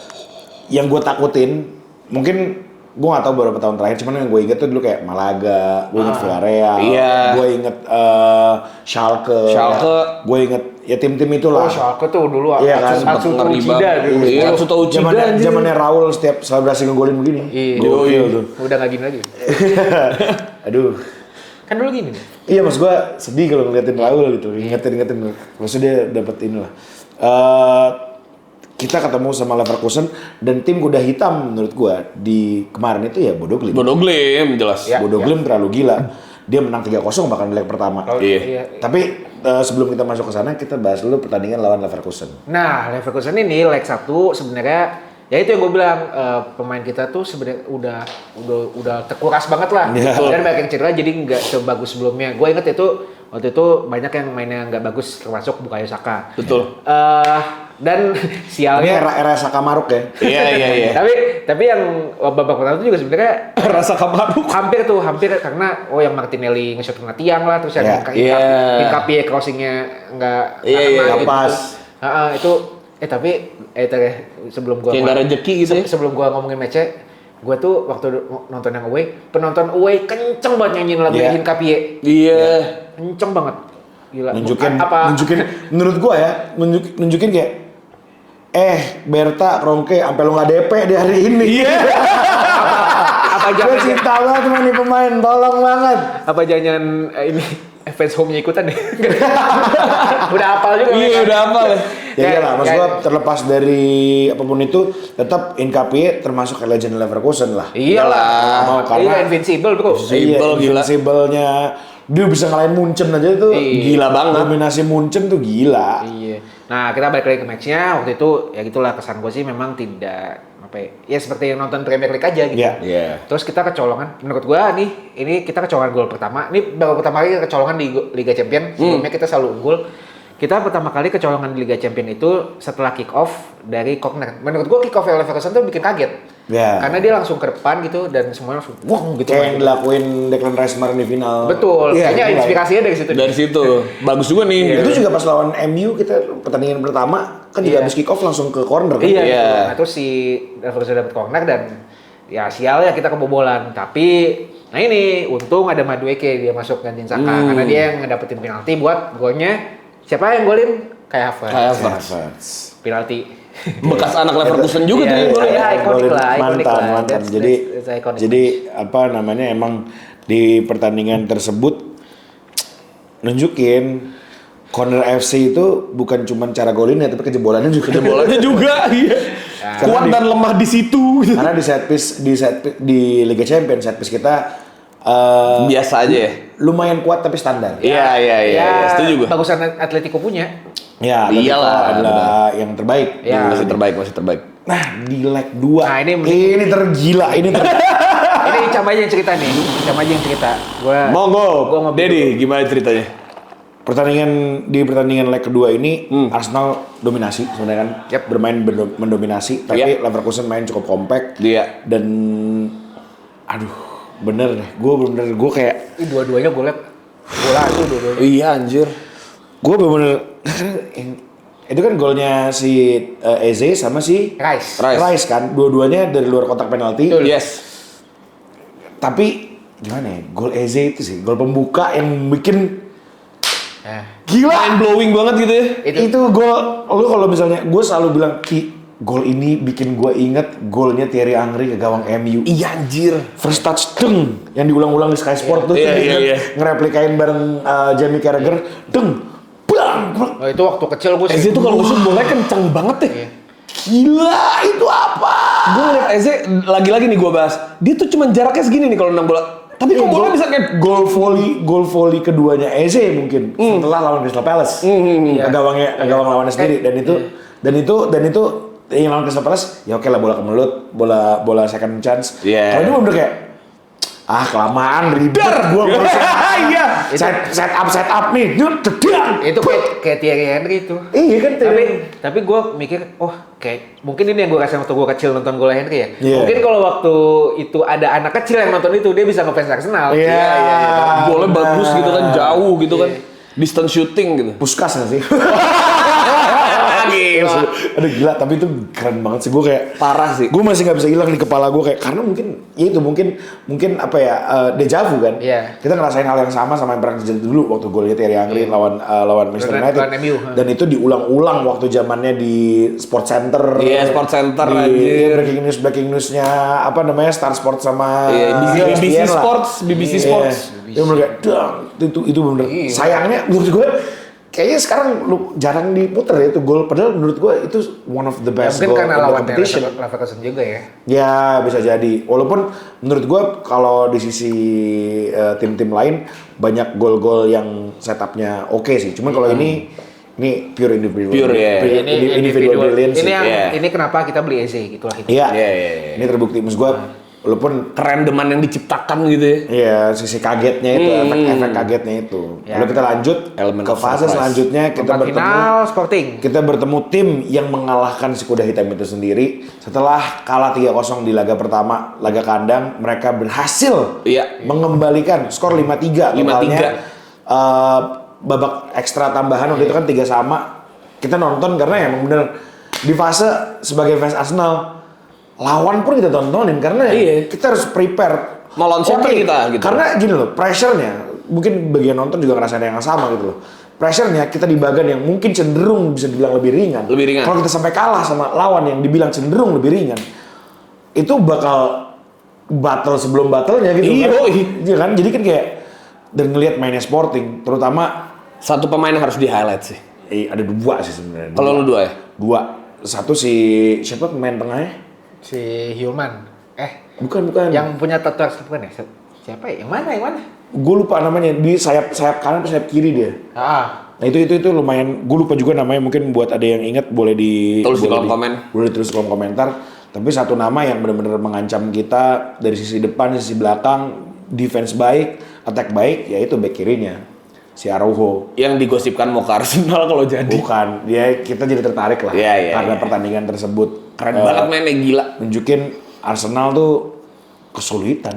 yang gua takutin mungkin gua nggak tahu beberapa tahun terakhir cuman yang gue inget tuh dulu kayak Malaga, gue inget Villarreal, Iya. gue inget Schalke, gue inget ya tim-tim itulah. Oh, Schalke tuh dulu Iya kan, Atsuto ngeri Uchida banget. gitu. Iya, Atsuto Uchida anjir. Zamannya Raul setiap selebrasi ngegolin begini. Iya. Gokil tuh. Udah nggak gini lagi. Aduh. Kan dulu gini nih. Iya mas gue sedih kalau ngeliatin Raul gitu, ingetin. Maksudnya dia dapet inilah. Kita ketemu sama Leverkusen dan tim kuda hitam menurut gue di kemarin itu ya Bodo Glimt. Bodo Glimt jelas. Ya. Bodo Glimt terlalu gila. Dia menang 3-0 bahkan di leg pertama. Iya. Tapi sebelum kita masuk ke sana kita bahas dulu pertandingan lawan Leverkusen. Nah, Leverkusen ini leg 1 sebenarnya ya itu yang gue bilang pemain kita tuh sebenarnya udah terkuras banget lah. Iya. Dan banyak yang cedera jadi nggak sebagus sebelumnya. Gue inget itu waktu itu banyak yang mainnya nggak bagus termasuk Bukayo Saka. Betul. Dan Ini sialnya era Saka Maruk ya. Iya. tapi yang babak pertama itu juga sebenarnya Rasa kamaruk. hampir karena yang Martinelli nge-shot kena tiang lah terus yang Iya. Hincapié crossingnya nggak Iya, kena nggak gitu. pas. Itu sebelum gua Kayak nggak rezeki gitu ya? sebelum gua ngomongin match-nya, gua tuh waktu nonton yang away, penonton away kenceng banget nyanyiin lagu Iya. Hinkapie. Iya. Kenceng banget. Gila. Nunjukin Apa menurut gua ya, nunjukin kayak Berta, Ronke, sampai lu nggak DP di hari ini. Iya. apa Gue jangan cinta banget sama nih pemain, tolong banget. apa jangan ini fans home-nya ikutan deh. Udah hafal juga. Iya, mereka. udah apa lah. Ya iyalah, maksud ya. gua terlepas dari apapun itu, tetap Hinkapie termasuk ke legend Leverkusen lah. Iyalah. Mau karena Iya, invincible bro. Invincible, gila. Invincible-nya dia bisa ngalahin Munchen aja tuh. Gila banget. Dominasi Munchen tuh gila. Iya. Nah, kita balik lagi ke match-nya. Waktu itu ya gitulah, kesan gue sih memang tidak ya seperti yang nonton Premier League aja gitu. Iya. Iya. Terus kita kecolongan. Menurut gua nih, ini kita kecolongan gol pertama. Ini baru pertama kali kita kecolongan di Liga Champions. Sebelumnya kita selalu unggul. Kita pertama kali kecolongan di Liga Champions itu setelah kick off dari corner. Menurut gua kick off Leverkusen tuh bikin kaget. Iya. Karena dia langsung ke depan gitu dan semuanya langsung wong gitu. Kayak yang dilakuin Declan Rice kemarin di final. Betul. Iya, Kayaknya iya. inspirasinya dari situ. Dari situ. Bagus juga nih. Itu juga pas lawan MU kita pertandingan pertama kan juga Iya. habis kick off langsung ke corner kan. Iya. Iya. Nah, terus si Leverkusen dapat corner dan ya sial ya kita kebobolan. Tapi nah ini untung ada Madueke dia masuk gantiin Saka karena dia yang ngedapetin penalti buat golnya. Siapa yang golin? Kayak Havertz. Kayak Iya, Havertz. Penalti. Bekas anak Leverkusen juga tuh yang Iya, golin. iya. ikonik Golin lah, ikonik mantan, lah. mantan. That's iconic. Jadi apa namanya emang di pertandingan tersebut nunjukin corner FC itu bukan cuma cara golinnya tapi kejebolannya juga. Bolanya juga. Iya. Kuat dan lemah di situ. Karena di set piece di Liga Champions set piece kita Biasa aja ya. lumayan kuat tapi standar. Iya, setuju gua. Bagusan Atletico punya. Ya, Iyalah, adalah yang terbaik. Ya. Masih terbaik. Nah, di leg 2. Nah, ini tergila, ini Ini Cam aja yang cerita nih. Cam aja yang cerita. Gua Monggo. Dedi, gimana ceritanya? pertandingan leg kedua ini Arsenal dominasi sebenarnya kan. Yap. Bermain mendominasi, tapi Iya. Leverkusen main cukup kompak Iya. dan bener deh. Gue kayak Ini dua-duanya golnya bola itu dua-duanya. Iya anjir. gue bener-bener itu kan golnya si Eze sama si Rice. Rice kan, dua-duanya dari luar kotak penalti. Yes. Tapi gimana ya, gol Eze itu sih gol pembuka yang bikin Nah, gila. Mind blowing banget gitu ya. Itu gol, lu kalau misalnya gue selalu bilang gol ini bikin gue inget golnya Thierry Henry ke gawang MU. Iya anjir. First touch deng yang diulang-ulang di Sky Sport tuh, Iya, dia iya. ngereplikain bareng Jamie Carragher, deng, bang. oh, itu waktu kecil gue Eze tuh kalau nge-shoot bolanya kenceng banget deh. Iya. Gila, itu apa? Gue ngeliat Eze, lagi-lagi nih gue bahas. Dia tuh cuma jaraknya segini nih kalau nendang bola. Tapi kok bola bisa kayak gol volley keduanya Eze mungkin setelah lawan Crystal Palace. Ke gawang lawannya sendiri dan itu yang lawan Crystal Palace ya oke lah, bola ke mulut, bola second chance. Iya. Kalau ini bener kayak kelamaan ribet gua ngurusin. Iya. set up nih, jedang. itu kayak Thierry Henry itu. Iya kan, Tapi gue mikir, kayak mungkin ini yang gue rasain waktu gue kecil nonton gol Henry ya. Iya. Mungkin kalau waktu itu ada anak kecil yang nonton itu dia bisa ngefans Arsenal. Iya. Bolanya bagus gitu kan, jauh gitu kan. Iya. Distance shooting gitu. Puskas nggak sih? Gila. Aduh gila, tapi itu keren banget sih, gue kayak Parah sih. gue masih nggak bisa hilang di kepala gue kayak, karena mungkin apa ya, deja vu kan. Iya. Kita ngerasain hal yang sama yang pernah terjadi dulu waktu golnya Thierry Henry lawan Manchester United. Lawan MU. Dan itu diulang-ulang waktu zamannya di Sport Center. Iya, Sport Center, di anjir. breaking newsnya apa namanya, Star Sport sama Iya, BBC ESPN lah. Sports, BBC Iya. Sports. Itu bener kayak, dang, itu bener. Iya. Sayangnya menurut gue kayaknya sekarang lu jarang diputer ya itu gol, padahal menurut gue itu one of the Ya, best mungkin goal karena in the lawan competition. Leverkusen juga ya. Ya bisa jadi. Walaupun menurut gue kalau di sisi tim-tim lain banyak gol-gol yang setupnya oke sih. Cuman kalau ini pure individual. Pure, ya. Individual brilliance. Ini sih. yang Iya. ini kenapa kita beli Eze gitu lah gitu. Iya. Iya. Ini terbukti. Maksud gue walaupun Kerandoman yang diciptakan gitu ya. iya sisi kagetnya itu, efek kagetnya itu. Ya. Lalu kita lanjut Elemen ke of fase surprise. selanjutnya, kita Perempat bertemu final Sporting. kita bertemu tim yang mengalahkan si kuda hitam itu sendiri. Setelah kalah 3-0 di laga pertama, laga kandang, mereka berhasil Iya. mengembalikan skor 5-3 totalnya. Babak ekstra tambahan waktu itu kan 3-3. Kita nonton karena emang bener di fase sebagai fans Arsenal, lawan pun kita tontonin karena kita harus prepare. Mau lawan siapa kita gitu. Karena gini loh, pressure-nya mungkin bagian nonton juga ngerasain yang sama gitu loh. Pressure-nya kita di bagian yang mungkin cenderung bisa dibilang lebih ringan. Kalau kita sampai kalah sama lawan yang dibilang cenderung lebih ringan, itu bakal battle sebelum battle-nya gitu. Iya kan? Jadi kan kayak dan ngelihat mainnya Sporting, terutama satu pemain yang harus di-highlight sih. Ada dua sih sebenarnya. Kalau lu dua ya? Dua. Satu si siapa pemain tengahnya? Si Hillman. Bukan. Yang punya tato bukan ya? Siapa ya? Yang mana? Gue lupa namanya. Di sayap kanan atau sayap kiri dia. Nah itu lumayan. Gue lupa juga namanya. Mungkin buat ada yang ingat boleh tulis di kolom komen. Boleh ditulis di kolom komentar. Tapi satu nama yang benar-benar mengancam kita dari sisi depan, sisi belakang, defense baik, attack baik, yaitu back kirinya si Araujo. Yang digosipkan mau ke Arsenal kalau jadi. Bukan, kita jadi tertarik lah karena pertandingan tersebut. Keren banget mainnya, gila. Nunjukin Arsenal tuh kesulitan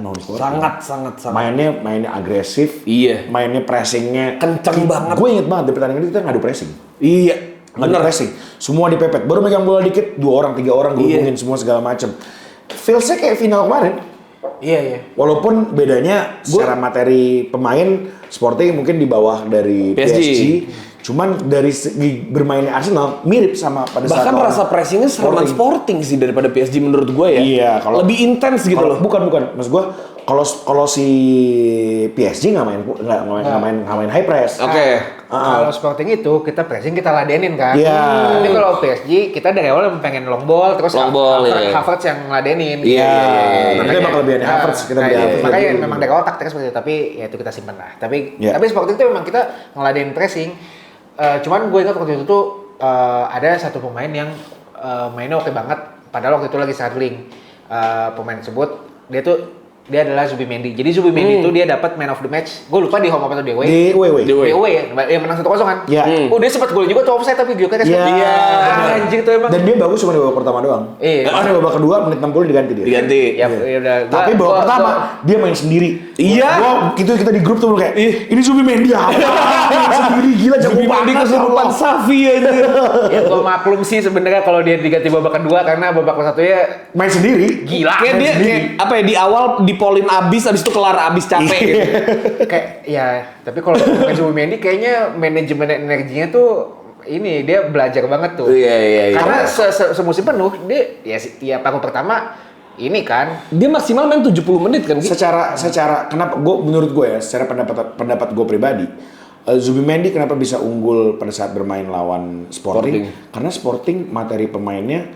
sangat. Mainnya agresif. Iya. Mainnya pressingnya kenceng banget. Gue inget banget di pertandingan itu kita ngadu pressing. Iya. Ngadu pressing. Semua dipepet. Baru megang bola dikit, 2 orang, 3 orang gabungin semua segala macem. Feelsnya kayak final kemarin. Iya. Walaupun bedanya secara materi pemain Sporting mungkin di bawah dari PSG. Cuman dari segi bermainnya Arsenal mirip sama pada saat bahkan rasa pressingnya serangan Sporting sih daripada PSG menurut gue ya. Iya, lebih intens gitu loh. Bukan. Maksud gue kalau si PSG nggak main high press. Oke. Kalau Sporting itu kita pressing kita ladenin kan. Iya. Tapi kalau PSG kita dari awal pengen long ball terus Havertz yang ladenin. Iya. Makanya bakal lebihannya Havertz kita beli. Makanya memang dari awal taktiknya seperti itu, tapi ya itu kita simpan lah. Tapi Sporting itu memang kita ngeladenin pressing. Cuman gue ingat waktu itu tuh ada satu pemain yang mainnya oke banget. Padahal waktu itu lagi struggling. Pemain tersebut dia adalah Zubimendi. Jadi Zubimendi itu dia dapat man of the match. Gue lupa di home apa atau di away. Di away ya. Yang menang 1-0 kan? Iya. Dia sempat gol juga tuh offside tapi Gyökeres kan. Iya. Anjing tuh emang. Dan dia bagus cuma di babak pertama doang. Iya. Karena di babak kedua menit 60 diganti dia. Ya udah. Tapi babak pertama dia main sendiri. Iya. Kita di grup tuh kayak, ini Zubimendi apa? Sendiri gila jago banget. Kesurupan Safi aja. Ya gue maklum sih sebenarnya kalau dia diganti babak kedua karena babak satu ya main sendiri. Gila. Kayak dia apa ya di awal dipolin abis itu kelar abis capek gitu. Kayak ya, tapi kalau ngomongin Zubimendi kayaknya manajemen energinya tuh ini dia belajar banget tuh. Iya. Karena semusim penuh dia ya paruh pertama ini kan dia maksimal main 70 menit kan. Secara kenapa menurut gue ya, secara pendapat gue pribadi, Zubimendi kenapa bisa unggul pada saat bermain lawan Sporting? Karena Sporting materi pemainnya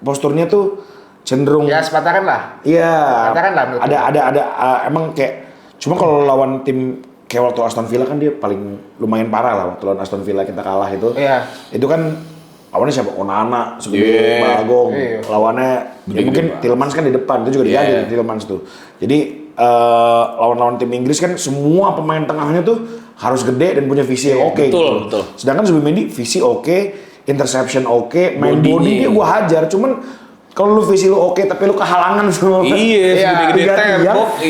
posturnya tuh cenderung ya sepatakan lah. Iya. Sepatakan lah. Ada emang kayak cuma kalau lawan tim kayak waktu Aston Villa kan dia paling lumayan parah lah waktu lawan Aston Villa kita kalah itu. Iya. Itu kan lawannya siapa? Onana, segede Bagong. Lawannya mungkin Tielemans kan di depan, itu juga diganti Tielemans tuh. Jadi lawan-lawan tim Inggris kan semua pemain tengahnya tuh harus gede dan punya visi yang oke. Betul. Sedangkan Zubimendi visi oke, interception oke, main body dia gua hajar. Cuman kalau lu visi lu oke tapi lu kehalangan sama gede tembok,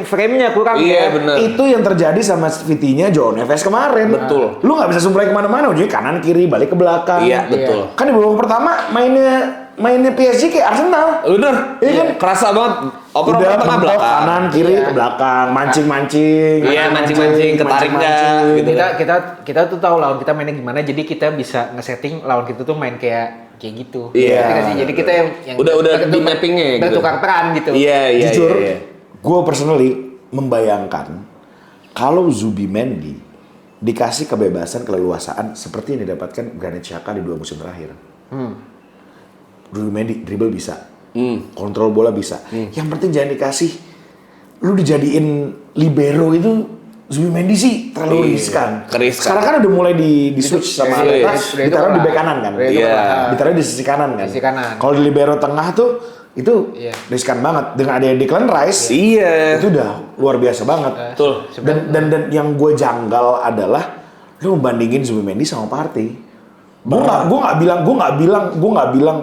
frame-nya kurang bener. Itu yang terjadi sama VT-nya João Neves kemarin. Betul. Lu nggak bisa suplai kemana-mana, jadi kanan kiri balik ke belakang. Iya, betul. Kan di babak pertama mainnya PSG kayak Arsenal. Bener. Iya kan? Kerasa banget. Oper tengah belakang. Kanan kiri ke belakang, mancing-mancing. Iya, mancing-mancing, ketariknya gitu. Kita tuh tahu lawan kita mainnya gimana, jadi kita bisa nge-setting lawan kita tuh main kayak gitu. Iya. Jadi kita yang udah di mappingnya gitu. Bertukar peran gitu. Iya. Jujur, gue personally membayangkan kalau Zubimendi dikasih kebebasan keleluasaan seperti yang didapatkan Granit Xhaka di 2 musim terakhir. Zubimendi dribble bisa, kontrol bola bisa. Yang penting jangan dikasih, lu dijadiin libero itu Zubimendi sih terlalu riskan. Sekarang kan udah mulai di switch sama atas, ditaruh di bek kanan kan. Ditaruh di sisi kanan kan. Kalau di libero tengah tuh itu riskan banget dengan ada yang Declan Rice. Itu udah luar biasa banget. Betul. Dan yang gue janggal adalah lu membandingin Zubimendi sama Partey. Gue nggak bilang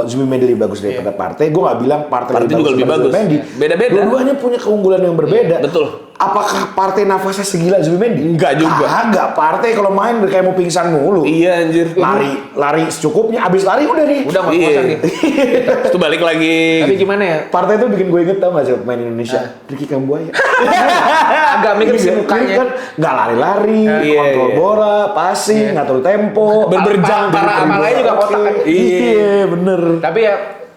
Zubimendi lebih bagus daripada Partey. Gue nggak bilang Partey lebih bagus. Beda-beda. Dua-duanya punya keunggulan yang berbeda. Betul. apakah Partey nafasnya segila Zubimendi? Enggak juga. Enggak, Partey kalau main kayak mau pingsan mulu. Iya anjir. Lari secukupnya, abis lari udah nih. Udah ngos-ngosan Iya. nih. Itu balik lagi. Tapi gimana ya? Partey tuh bikin gue inget, tau gak sih pemain Indonesia? Ricky Kambuaya. Agak mirip sih mukanya. Kan nggak lari-lari, Iya, kontrol iya. bola, passing, ngatur tempo. Berberjang para amalnya juga kotak kan. Iya, bener. Tapi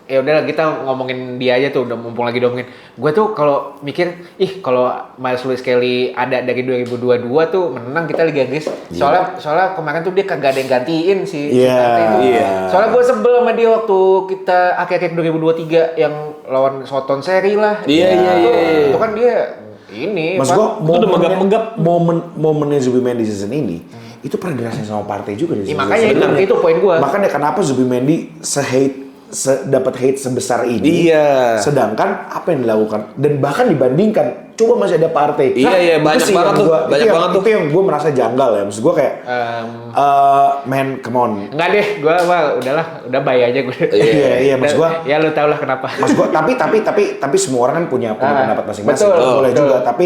ya udahlah kita ngomongin dia aja tuh udah mumpung lagi ngomongin. Gue tuh kalau mikir, kalau Miles Lewis Kelly ada dari 2022 tuh menang kita Liga Inggris. Soalnya kemarin tuh dia kagak ada yang gantiin si Iya. Partey itu. Iya. Soalnya gue sebel sama dia waktu kita akhir-akhir 2023 yang lawan Soton seri lah. Iya. Itu kan dia ini. Mas gua Itu udah megap-megap. momennya Zubimendi season ini itu pernah dirasain sama Partey juga di season makanya sebelumnya. itu poin gua. Makanya kenapa Zubimendi dapat hate sebesar ini. Iya. Sedangkan apa yang dilakukan dan bahkan dibandingkan coba masih ada Partey. Iya, itu banyak sih banget yang tuh, banyak banget tuh. Itu yang gue merasa janggal ya. Maksud gue kayak man, come on. Enggak deh, gue udahlah, udah bye aja gue. Iya, maksud gua. Ya lu tau lah kenapa. Mas gua, tapi semua orang kan punya pendapat masing-masing. betul, Boleh betul. juga. Tapi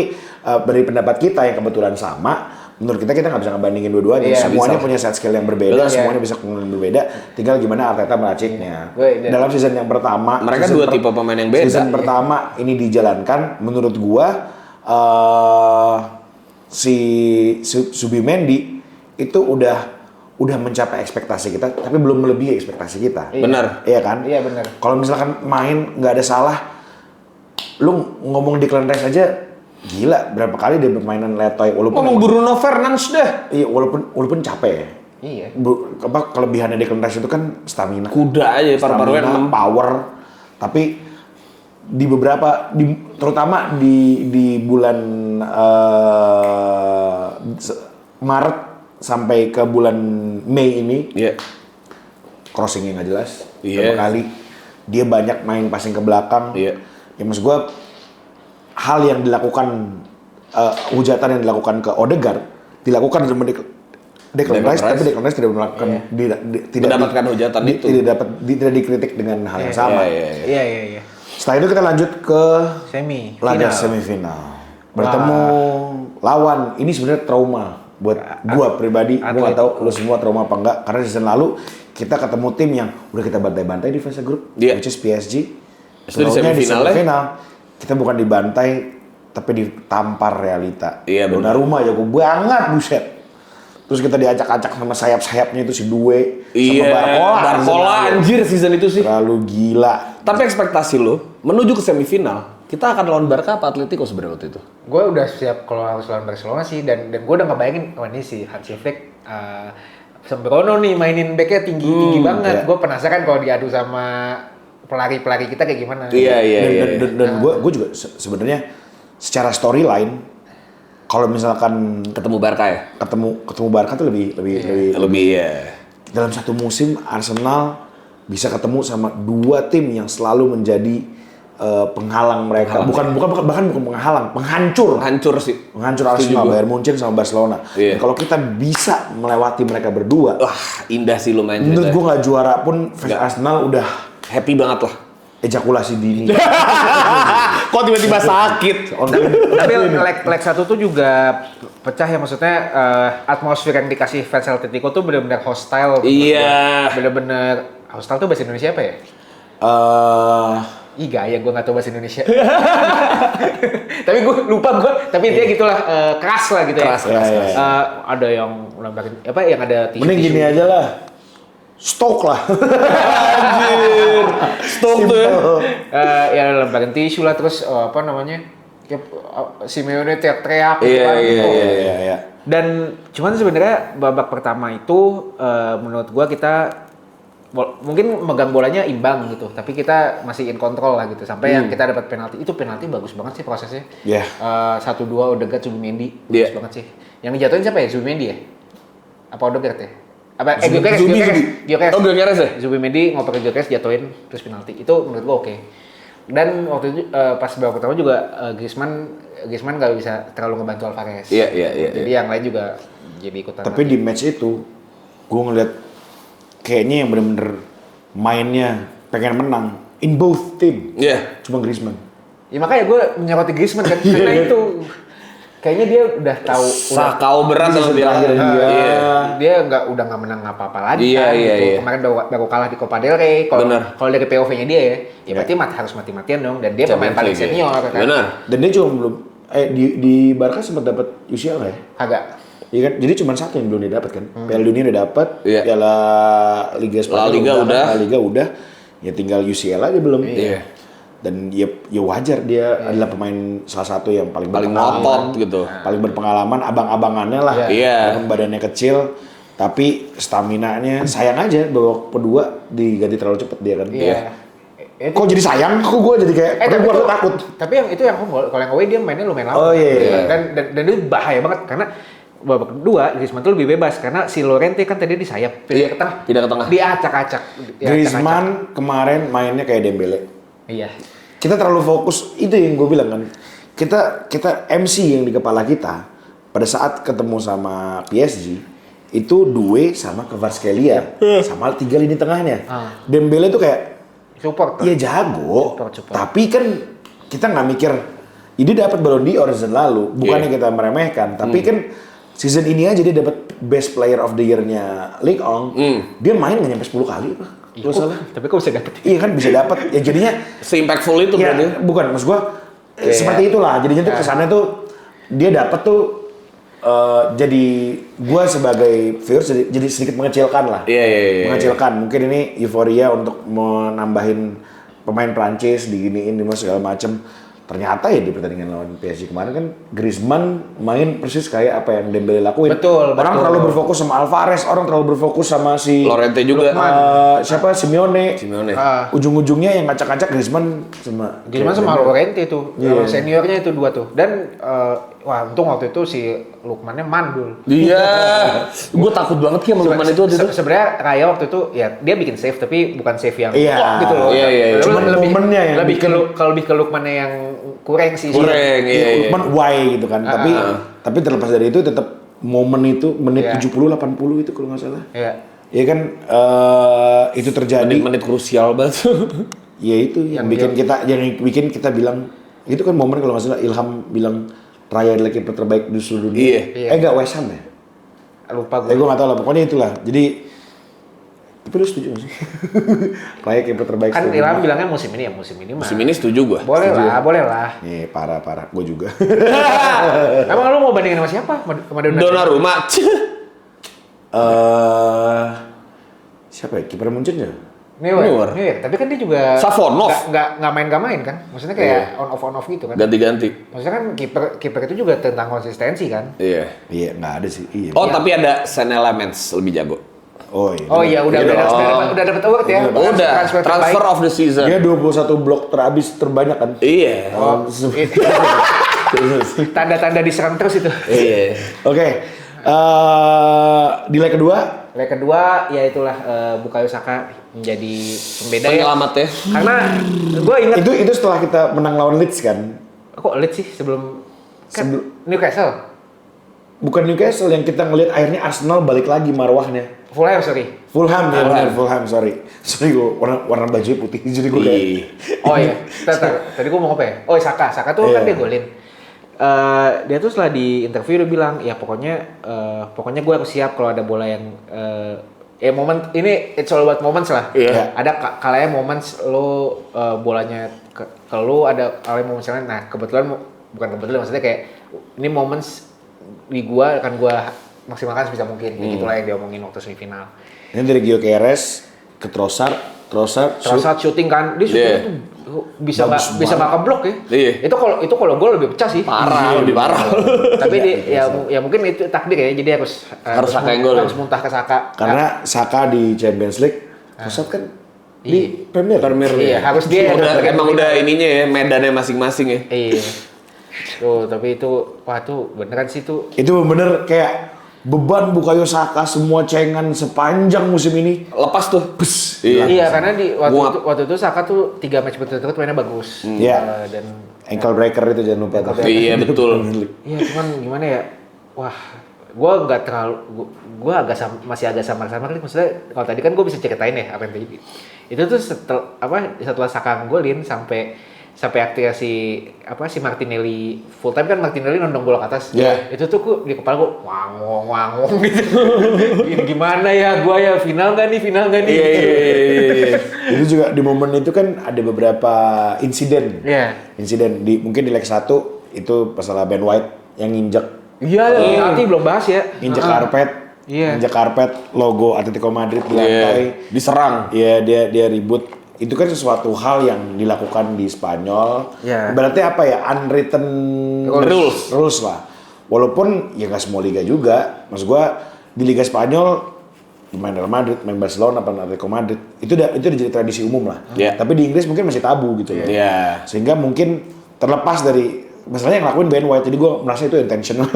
dari pendapat kita yang kebetulan sama, menurut kita nggak bisa ngebandingin dua-duanya. Iya, Semuanya bisa. punya set skill yang berbeda, Betul, semuanya iya. bisa keunggulan berbeda. Tinggal gimana Arteta meraciknya. Iya. Dalam season yang pertama, Mereka season dua tipe pemain yang beda. Season pertama ini dijalankan, menurut gua si Zubimendi itu udah mencapai ekspektasi kita, tapi belum melebihi ekspektasi kita. Benar. Iya kan? Iya, benar. Kalau misalkan main nggak ada salah, lu ngomong Declan Rice aja gila, berapa kali dia bermainan letoy walaupun Ngomong Bruno Fernandes dah. iya walaupun capek ya. Iya. Kelebihannya Declan Rice itu kan stamina. Kuda aja paru-parunya Stamina, 6. power. Tapi di beberapa terutama di bulan Maret sampai ke bulan Mei ini Iya. crossingnya nggak jelas. Iya. Berapa kali dia banyak main passing ke belakang. Iya. Ya maksud gue hal yang dilakukan hujatan yang dilakukan ke Odegaard dilakukan sama Declan Rice, tapi Declan Rice tidak melakukan tidak Mendapatkan hujatan itu. tidak dikritik dengan hal yang sama. Iya. Setelah itu kita lanjut ke laga Final. semifinal. Bertemu lawan, ini sebenarnya trauma buat gua pribadi. Gua nggak tahu lu semua trauma apa enggak, karena season lalu kita ketemu tim yang udah kita bantai-bantai di fase grup, Iya. which is PSG. Itu di Tahunya semifinal kita bukan dibantai, tapi ditampar realita. Iya, benar. Donnarumma jago banget, buset. Terus kita diacak-acak sama sayap-sayapnya itu si Due, Iya. sama Barcola anjir season itu sih. Terlalu gila. Tapi ekspektasi lo menuju ke semifinal, kita akan lawan Barca apa Atletico sebenarnya waktu itu? Gue udah siap kalau harus lawan Barcelona sih, dan gue udah ngebayangin, wah ini si Hansi Flick sembrono nih mainin backnya tinggi banget. iya. Gue penasaran kalau diadu sama pelari-pelari kita kayak gimana. Iya. Dan gue juga sebenarnya secara storyline kalau misalkan Ketemu Barca ya? ketemu Barca tuh lebih ya. dalam satu musim Arsenal bisa ketemu sama dua tim yang selalu menjadi penghalang mereka. Bukan penghalang, penghancur. Hancur sih. Penghancur Setuju Arsenal, gua. Bayern Munchen sama Barcelona. Iya. Dan kalau kita bisa melewati mereka berdua, Wah, indah sih lo main menurut ceritanya. gue nggak juara pun fans Nggak. Arsenal udah Happy banget lah. ejakulasi dini. Kok tiba-tiba sakit? Tapi leg 1 tuh juga pecah ya, maksudnya atmosfer yang dikasih fans Atletico tuh bener-bener hostile. Iya. Bener-bener hostile tuh bahasa Indonesia apa ya? Ih gaya gue gak tau bahasa Indonesia. Tapi gue lupa tapi dia gitulah keras lah gitu ya. Keras. Ada yang lembarin apa yang ada Mending gini aja lah. Stok lah. Anjir. Stop tuh ya. Ya lembarin tisu lah, terus apa namanya? Simeone teriak-teriak gitu kan. Iya. Dan cuman sebenarnya babak pertama itu menurut gua kita mungkin megang bolanya imbang gitu, tapi kita masih in control lah gitu sampai yang kita dapat penalti. Itu penalti bagus banget sih prosesnya. Iya. 1-2 Odegaard Zubimendi bagus Iya. banget sih. Yang dijatuhin siapa ya? Zubimendi ya? Apa Odegaard ya? Apa Zubi. Gyökeres. Oh, Gyökeres ya? Zubimendi ngoper ke Gyökeres jatuhin terus penalti. Itu menurut gua oke. Dan waktu itu pas babak pertama juga Griezmann nggak bisa terlalu ngebantu Alvarez. Iya. Jadi yang lain juga jadi ikutan. Tapi di match itu, gue ngeliat kayaknya yang bener-bener mainnya pengen menang in both team. Iya. Cuma Griezmann. Ya makanya gue menyoroti Griezmann kan karena itu kayaknya dia udah tahu Sakau berat sama dia. dia udah nggak menang apa-apa lagi Iya, kan iya, gitu. iya. Kemarin baru kalah di Copa del Rey. Bener. Kalau dari POV-nya dia ya berarti harus mati-matian dong, dan dia pemain paling Champions League, senior ya. kan. Benar. Dan dia cuma belum di Barca sempat dapat UCL ya? Agak. Iya kan, jadi cuma satu yang belum dia dapat kan. Piala Dunia udah dapat, Iya. Piala Liga Spanyol Liga udah. La Liga udah. Ya tinggal UCL aja belum. Iya. Dan ya wajar dia adalah pemain salah satu yang paling berpengalaman. ngotot gitu. Paling berpengalaman, abang-abangannya lah. Iya. Walaupun badannya kecil, tapi staminanya sayang aja babak kedua diganti terlalu cepet dia kan. Iya. Kok jadi sayang? Kok gue jadi kayak, tapi gue itu- takut. Tapi yang itu yang home, kalau yang away dia mainnya lumayan lama. Oh, iya. Dan itu bahaya banget karena babak kedua Griezmann tuh lebih bebas karena si Llorente kan tadi di sayap, pindah ke tengah. pindah ke tengah. Diacak-acak. Griezmann kemarin mainnya kayak Dembele. Iya. Kita terlalu fokus, itu yang gue bilang kan. Kita MC yang di kepala kita pada saat ketemu sama PSG itu Due sama Kvaratskhelia sama 3 lini tengahnya. Dembele tuh kayak Support. iya jago, Support. tapi kan kita nggak mikir ini dapat Ballon d'Or season lalu, bukannya kita meremehkan, tapi kan season ini aja dia dapat Best Player of the Year-nya Ligue 1. Dia main nggak nyampe 10 kali apa? Kalau salah. Tapi kok bisa dapet? Iya kan bisa dapat. Ya jadinya Se-impactful itu ya, berarti. bukan maksud gua seperti itulah. Jadinya tuh kesannya tuh dia dapat tuh jadi gua sebagai viewers jadi sedikit mengecilkan lah. Iya. Mengecilkan. Mungkin ini euforia untuk menambahin pemain Prancis diginiin segala macem. Ternyata ya di pertandingan lawan PSG kemarin kan Griezmann main persis kayak apa yang Dembele lakuin. Betul, Orang betul. terlalu berfokus sama Alvarez, orang terlalu berfokus sama si Llorente juga. siapa Simeone. Ujung-ujungnya yang ngacak-ngacak Griezmann sama Llorente itu, seniornya itu dua tuh. Dan wah untung waktu itu si Lukmannya mandul. Iya. Gue takut banget ya sama Lukman itu waktu itu. Sebenarnya Raya waktu itu ya dia bikin save tapi bukan save yang Iya. wah gitu loh. Iya. Cuman momennya yang lebih ke kalau lebih ke Lukmannya yang kurang sih. Kurang, iya. Lukman why gitu kan. Tapi terlepas dari itu tetap momen itu menit 70 80 itu kalau nggak salah. Iya. Ya kan itu terjadi. Menit krusial banget. Ya itu yang bikin kita bilang itu kan momen kalau nggak salah Ilham bilang Raya adalah kiper terbaik di seluruh dunia. Iya. Enggak West Ham ya? Lupa gue. Gue nggak tahu lah. Pokoknya itulah. Jadi tapi lu setuju nggak sih? Raya kiper terbaik. Kan seluruh Ilham dunia. bilangnya musim ini mah. Musim ini setuju gue. Boleh lah. Nih parah. Gue juga. Emang lu mau bandingin sama siapa? Sama Donnarumma. Siapa ya? Kiper Munchen ya? Neuer. Tapi kan dia juga Safonov. nggak main kan. Maksudnya kayak on off gitu kan. Ganti-ganti. Maksudnya kan kiper itu juga tentang konsistensi kan. Iya. Iya, nggak ada sih. Iya. Oh, tapi ada Sen Elements lebih jago. Oh iya. Oh iya udah dapat award ya. Udah, transfer terbaik. of the season. Dia 21 blok terhabis terbanyak kan? Iya. Tanda-tanda diserang terus itu. Iya. Oke. Di leg kedua Leg kedua ya itulah Bukayo Saka menjadi pembeda ya. Penyelamat ya. Karena gue inget itu setelah kita menang lawan Leeds kan? kok Leeds sih sebelum Newcastle. Bukan Newcastle yang kita ngelihat akhirnya Arsenal balik lagi marwahnya. Fulham sorry. Fulham ya benar Fulham sorry gue warna bajunya putih jadi gue kayak Oh iya. Tadi gue mau apa ya? Oh Saka tuh kan dia golin. Dia tuh setelah di interview dia bilang ya pokoknya gue harus siap kalau ada bola yang momen ini it's all about moments lah. Iya. Ada kalanya moments lo bolanya ke lo ada kalanya moments lain. Nah bukan kebetulan maksudnya kayak ini moments di gua akan gua maksimalkan sebisa mungkin. Itulah yang dia omongin waktu semifinal. ini dari Gio Keres ke Trossard Terasa shooting kan, dia shooting tuh bisa nggak keblok ya. Iya. Itu kalau gol lebih pecah sih. Lebih parah. Tapi ya mungkin itu takdir ya, jadi harus Saka yang gol. harus muntah ke Saka. karena Saka di Champions League Trossard kan di Premier Iya, harus dia. Emang udah ininya ya, medannya masing-masing ya. Iya. Tuh, tapi itu beneran sih tuh. itu bener kayak beban Bukayo Saka semua cengan sepanjang musim ini Lepas tuh. Iya, karena waktu itu Saka tuh 3 match berturut-turut mainnya bagus. Iya. Dan ankle breaker itu jangan lupa tuh. Iya betul. iya, cuman gimana ya? Wah, gue masih agak samar-samar nih. Maksudnya kalau tadi kan gue bisa ceritain ya apa yang terjadi. Itu tuh setelah Saka golin sampai sampai akhirnya si Martinelli full time kan, Martinelli nendang bola ke atas. Iya. Itu tuh di kepala gue wangong gitu. Gimana ya gua ya, final nggak nih? Iya. Itu juga di momen itu kan ada beberapa insiden. Iya. Insiden mungkin di leg 1 itu masalah Ben White yang nginjek Iya, nanti belum bahas ya. injek karpet. Iya. Injek karpet logo Atletico Madrid di lantai. Diserang. Iya, dia ribut. Itu kan sesuatu hal yang dilakukan di Spanyol. Iya. Berarti apa ya? Unwritten rules lah. Walaupun ya nggak semua liga juga. Maksud gua di Liga Spanyol main Real Madrid, main Barcelona, main Atletico Madrid itu udah jadi tradisi umum lah. Iya. Tapi di Inggris mungkin masih tabu gitu ya. Iya. Sehingga mungkin terlepas dari masalahnya yang ngelakuin Ben White, jadi gue merasa itu intentional.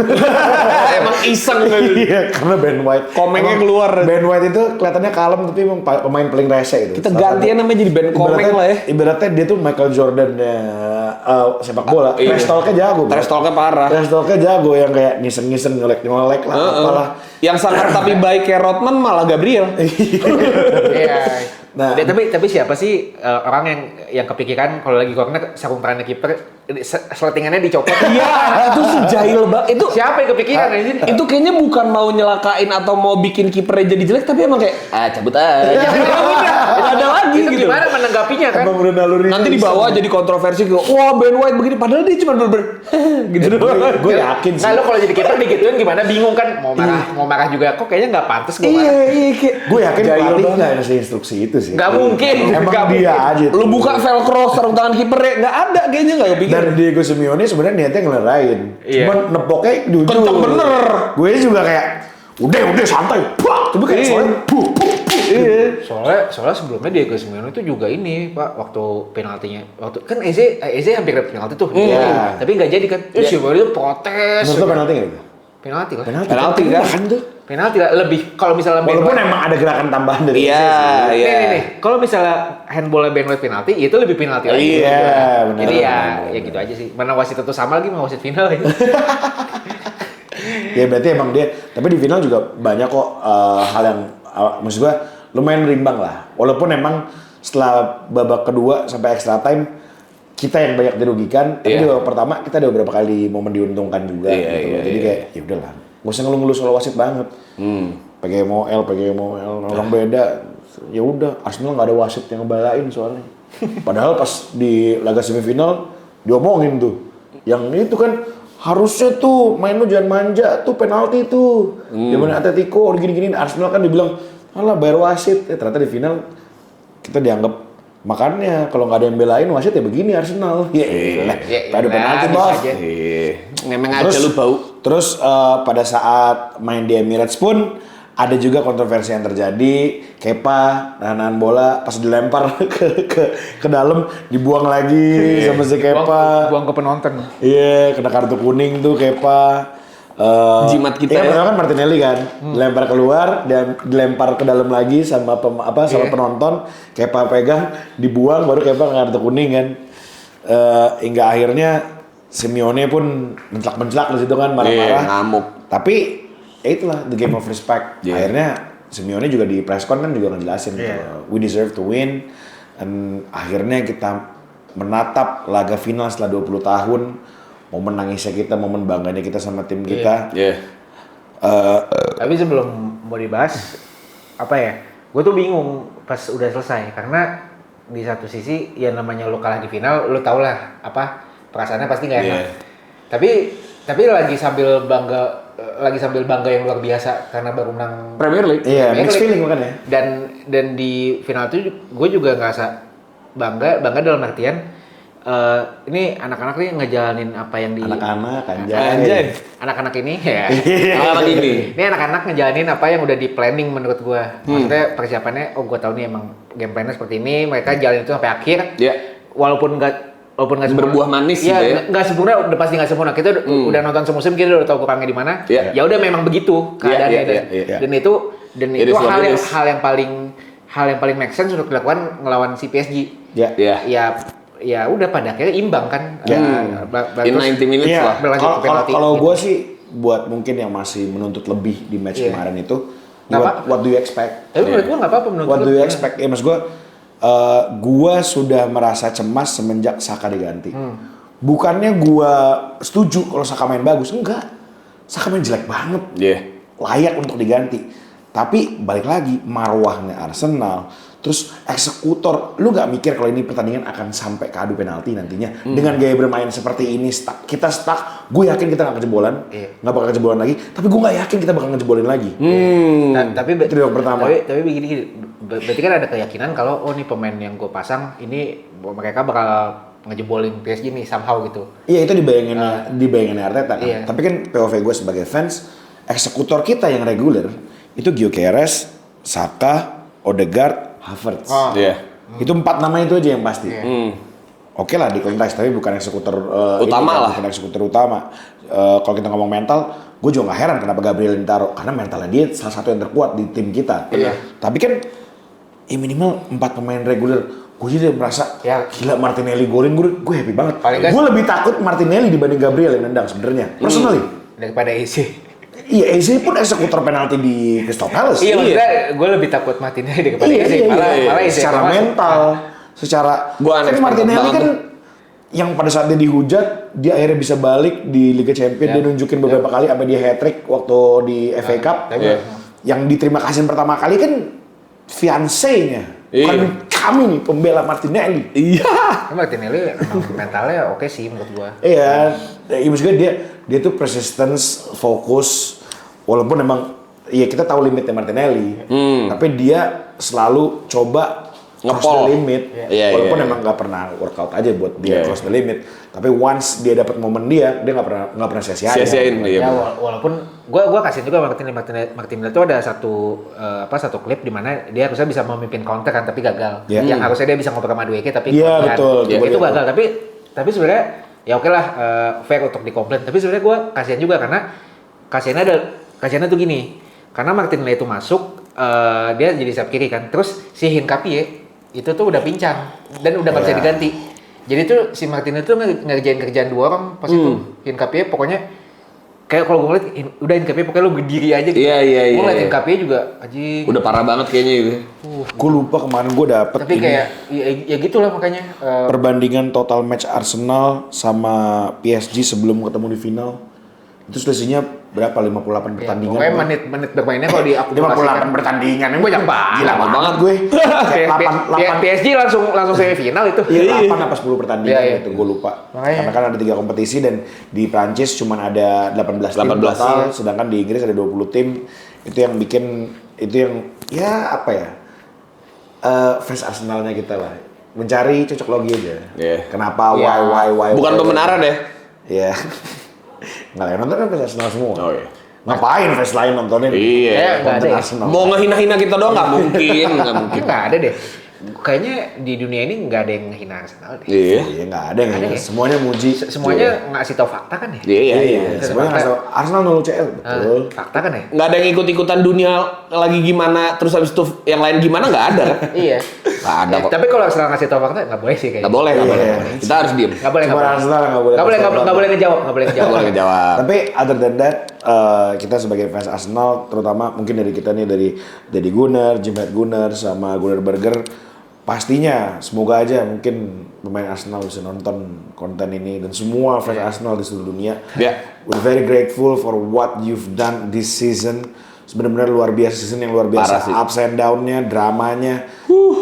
Emang iseng kan. Iya, karena Ben White. Komengnya emang keluar. Ben White itu kelihatannya kalem tapi emang pemain paling rese gitu. Kita gantian namanya jadi band komeng lah ya. Ibaratnya dia tuh Michael Jordan-nya sepak bola. Iya. Trash talk-nya jago. bro. Trash talk-nya parah. Trash talk-nya jago yang kayak ngisen-ngisen, nyolek-nyolek lah, apalah. Yang sangar tapi baik kayak Rodman malah Gabriel. Iya. Nah. Tapi siapa sih orang yang kepikiran kalau lagi corner sarung tangannya kiper seletingannya dicopot? Iya, itu sejahil banget. Itu Siapa yang kepikiran ini? itu kayaknya bukan mau nyelakain atau mau bikin kipernya jadi jelek, tapi emang kayak cabut aja. Ya udah, nggak ada lagi Itu gitu. gimana menanggapinya kan? Emang udah naluri. Nanti dibawa jadi kontroversi ke wah Ben White begini, padahal dia cuma bener gitu doang. Gue yakin sih. Nah, lo kalau jadi kiper digituin gimana? Bingung kan? Mau marah juga. Kok kayaknya nggak pantas gue marah. Iya, kayak Gue yakin jahil pelatih banget. nggak ngasih instruksi itu sih. Nggak mungkin. Emang Nggak dia aja. Lu buka velcro sarung tangan kipernya nggak ada, kayaknya nggak kepikiran. Dan Diego Simeone sebenarnya niatnya ngelerain. Iya. Cuman nepoknya jujur. Kenceng bener. Gue juga kayak udah santai. Bah, tapi kayak soalnya Iya. Soalnya sebelumnya Diego Simeone itu juga ini Pak, waktu penaltinya kan Eze hampir dapat penalti tuh. Iya. Tapi nggak jadi kan. Simeone itu protes. Menurut lo penalti nggak itu? Penalti lah. Penalti kan? tuh. Penalti lah, lebih kalau misalnya Ben Walaupun White- emang ada gerakan tambahan dari Iya, Eze sih. iya. Nih. Kalau misalnya handballnya Ben White penalti, itu lebih penalti lagi. Iya, benar. Jadi benar. ya gitu aja sih. Mana wasit itu sama lagi sama wasit final ya. Ya berarti emang dia. Tapi di final juga banyak kok hal yang maksud gua lumayan berimbang lah. Walaupun emang setelah babak kedua sampai extra time kita yang banyak dirugikan. Tapi di babak pertama kita ada beberapa kali momen diuntungkan juga. Iya, gitu. iya, Jadi iya. kayak ya udahlah. Gak usah ngeluh-ngeluh soal wasit banget. PGMOL, orang beda. Ya udah, Arsenal nggak ada wasit yang ngebalain soalnya. Padahal pas di laga semifinal diomongin tuh, yang itu kan harusnya tuh main lu jangan manja tuh penalti tuh. Zaman Atletico gini-gini, Arsenal kan dibilang alah bayar wasit. Ternyata di final kita dianggap makanya kalau nggak ada yang belain wasit ya begini Arsenal. Ya elah, ada penalti bisa bos. aja. Ngemeng aja lu bau. Terus pada saat main di Emirates pun ada juga kontroversi yang terjadi. Kepa nahan bola pas dilempar ke dalam dibuang lagi sama si Kepa. Buang ke penonton. Iya, kena kartu kuning tuh Kepa. Jimat kita Iya, ya. pertama kan Martinelli kan, dilempar keluar dan dilempar ke dalam lagi sama sama penonton. Kepa pegang, dibuang baru Kepa kena kartu kuning kan. Hingga akhirnya Simeone pun menclak-menclak di situ kan marah-marah. Iya, ngamuk. Tapi ya itulah the game of respect. Iya. Akhirnya Simeone juga di press con kan juga ngejelasin gitu. We deserve to win. Dan akhirnya kita menatap laga final setelah 20 tahun. Momen nangisnya kita, momen bangganya kita sama tim kita. Iya. Tapi sebelum mau dibahas, apa ya? Gue tuh bingung pas udah selesai karena di satu sisi ya namanya lo kalah di final, lo tau lah apa perasaannya pasti nggak enak. Iya. Tapi lagi sambil bangga yang luar biasa karena baru menang Premier League. Iya, Premier mixed League. feeling makanya. Dan di final itu gue juga ngerasa bangga dalam artian ini anak-anak nih ngejalanin apa yang di Anak-anak, Anjay. anak-anak ini ya. Anak ini. Ini anak-anak ngejalanin apa yang udah di planning menurut gue. Maksudnya persiapannya, gue tahu nih emang game plannya seperti ini. Mereka jalanin itu sampai akhir. Iya. Walaupun nggak sempurna. Berbuah manis Iya, gitu ya. nggak sempurna, udah pasti nggak sempurna. Kita udah nonton semusim, kita udah tahu kurangnya di mana. Iya. Ya udah memang begitu keadaannya. Iya. Dan itu It is what it is. hal yang paling make sense untuk dilakukan ngelawan si PSG. Ya. Iya. Ya udah pada akhirnya imbang kan. In 90 minutes Iya, lah. berlanjut ke penalti. kalau Gitu. gue sih buat mungkin yang masih menuntut lebih di match Iya. kemarin itu, Nggak what do you expect? Tapi menurut gue nggak apa-apa menurut What gue. do you expect? Ya mas gue gua sudah merasa cemas semenjak Saka diganti. Bukannya gua setuju kalau Saka main bagus, enggak. Saka main jelek banget. Iya. Layak untuk diganti. Tapi balik lagi, marwahnya Arsenal, terus eksekutor, lu nggak mikir kalau ini pertandingan akan sampai ke adu penalti nantinya. Dengan gaya bermain seperti ini, kita stuck, gue yakin kita nggak kejebolan, nggak bakal kejebolan lagi, tapi gue nggak yakin kita bakal ngejebolin lagi. Tapi Itu yang pertama. Tapi begini, berarti kan ada keyakinan kalau nih pemain yang gue pasang ini mereka bakal ngejebolin PSG nih somehow gitu. Iya, itu dibayanginnya Arteta kan. Iya. Tapi kan POV gue sebagai fans, eksekutor kita yang reguler itu Gyökeres, Saka, Odegaard, Havertz. Iya. Itu 4 nama itu aja yang pasti. Oke lah di konteks, tapi bukan eksekutor Utama lah. Bukan eksekutor utama. Kalau kita ngomong mental, gue juga gak heran kenapa Gabriel ditaruh, karena mentalnya dia salah satu yang terkuat di tim kita. Tapi kan minimal 4 pemain reguler. Gue jadi merasa gila Martinelli golin, gue happy banget. Gue lebih takut Martinelli dibanding Gabriel yang nendang sebenarnya. Personally. Daripada AC. Iya, AC pun eksekutor penalti di Crystal Palace. Iya, maksudnya gue lebih takut Martinelli daripada AC. Malah AC secara mental, secara Gua kan Martinelli kan yang pada saat dia dihujat, dia akhirnya bisa balik di Liga Champions, dia nunjukin beberapa kali apa dia hat-trick waktu di FA Cup. Yang diterima kasih pertama kali kan fiancé-nya. Kan kami nih pembela Martinelli. Iya. Martinelli emang mentalnya oke sih menurut gue. Iya, maksudnya dia tuh persistence, fokus, walaupun emang ya kita tahu limitnya Martinelli, tapi dia selalu coba cross the limit, walaupun emang nggak pernah workout aja buat dia cross the limit. Tapi once dia dapat momen dia nggak pernah sia-siain. Iya. Walaupun gue kasih juga Martinelli itu ada satu klip di mana dia harusnya bisa memimpin counter kan, tapi gagal. Yang harusnya dia bisa ngoper sama Madueke tapi betul. Itu gagal. Tapi sebenarnya ya oke lah, fair untuk dikomplain. Tapi sebenarnya gue kasihan juga karena kasihannya tuh gini, karena Martinelli itu masuk, dia jadi sayap kiri kan, terus si Hinkapie itu tuh udah pincang dan udah nggak bisa diganti. Jadi tuh si Martinelli tuh ngerjain kerjaan 2 orang pas itu. Hinkapie pokoknya kayak kalau gue ngeliat udah Hinkapie pokoknya lu berdiri aja gitu. Iya. Gue ngeliat Hinkapie juga anjing. Udah parah banget kayaknya gitu. Gue lupa kemarin gue dapet Tapi kayak ya gitulah makanya. Perbandingan total match Arsenal sama PSG sebelum ketemu di final itu selisihnya berapa? 58 pertandingan. Pokoknya menit bermainnya kalau diakumulasikan 58 pertandingan. banyak banget. Gila banget gue. PSG langsung semifinal itu. Iya, 8 apa 10 pertandingan itu gue lupa. Makanya. Karena kan ada 3 kompetisi dan di Prancis cuma ada 18 tim total, sedangkan di Inggris ada 20 tim. Itu yang bikin ya apa ya? Fans Arsenalnya kita lah. Mencari cocok logi aja. Kenapa why Bukan pembenaran ya. Iya. Nggak lah, yang nonton kan fans Arsenal semua. Oh iya. Ngapain fans lain nontonin? Iya. Nggak ada ya? Arsenal. Mau ngehina-hina kita doang nggak mungkin. Nggak ada deh. Kayaknya di dunia ini nggak ada yang ngehina Arsenal deh. Iya, nggak ada yang ya? semuanya muji. Semuanya ngasih tau fakta kan ya? Iya. Semuanya ngasih tau Arsenal 0 CL, betul. Fakta kan ya? Nggak ada yang ikut-ikutan dunia lagi gimana, terus habis itu yang lain gimana nggak ada kan? Iya. Nggak ada kok. Tapi kalau Arsenal ngasih tau fakta nggak boleh sih kayaknya. Nggak boleh. Kita harus diem. Nggak boleh. Cuma Arsenal nggak boleh. Nggak boleh ngejawab. Nggak boleh ngejawab. Tapi other than that, kita sebagai fans Arsenal, terutama mungkin dari kita nih dari Gunnar, Jim Head Gunnar sama Gunnar Burger, pastinya semoga aja mungkin pemain Arsenal bisa nonton konten ini dan semua fans Arsenal di seluruh dunia. We're very grateful for what you've done this season. Sebenarnya luar biasa, season yang luar biasa, ups and down-nya, dramanya.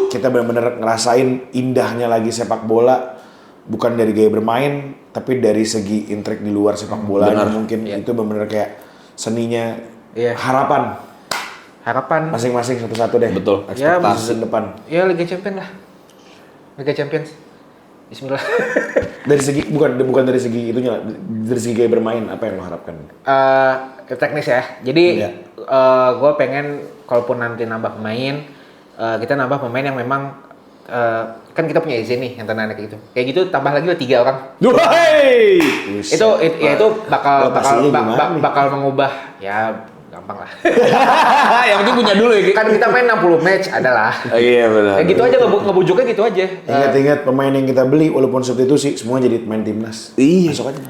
Kita benar-benar ngerasain indahnya lagi sepak bola, bukan dari gaya bermain, tapi dari segi intrik di luar sepak bolanya mungkin itu benar-benar kayak seninya. Harapan masing-masing satu-satu deh. Betul. Ekspektasi season depan. Ya Liga Champions lah. Liga Champions. Bismillah. Dari segi bukan dari segi itunya, dari segi gaya bermain apa yang lo harapkan? Teknis ya. Jadi gue pengen kalaupun nanti nambah pemain, kita nambah pemain yang memang kan kita punya izin nih yang tenaga kayak gitu. Kayak gitu tambah lagi 3 orang. Itu bakal mengubah ya gampang lah. Yang penting punya dulu ya. Kan kita main 60 match adalah. Iya benar. Kayak gitu aja ngebujuknya gitu aja. Ingat-ingat pemain yang kita beli walaupun substitusi semua jadi pemain timnas. Iya. Masuk aja.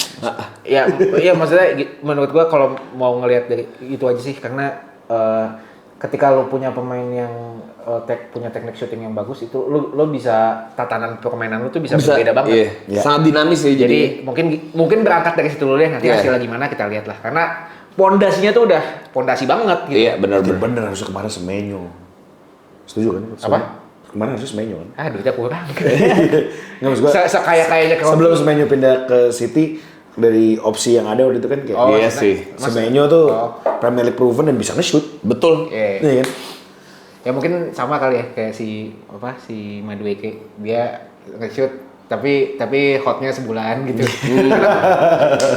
Ya maksudnya menurut gua kalau mau ngelihat dari itu aja sih karena ketika lo punya pemain yang punya teknik shooting yang bagus itu lo bisa tatanan permainan lo tuh bisa berbeda banget. Iya. Iya. Sangat dinamis ya Jadi mungkin berangkat dari situ dulu deh, nanti Iya. hasilnya gimana kita lihat lah. Karena pondasinya tuh udah pondasi banget gitu. Iya, benar-benar. Bener harusnya kemarin Semenyo. Setuju kan? Apa? Kemarin harusnya Semenyo kan? Ah, duitnya kurang. Nggak maksud gua. Sekaya-kayanya kalau Sebelum Semenyo pindah ke City, dari opsi yang ada waktu itu kan kayak Iya sih. Semenyo tuh Premier League proven dan bisa nge-shoot. Betul. Iya kan? ya mungkin sama kali ya kayak si Madueke, dia nge-shoot tapi hotnya sebulan gitu.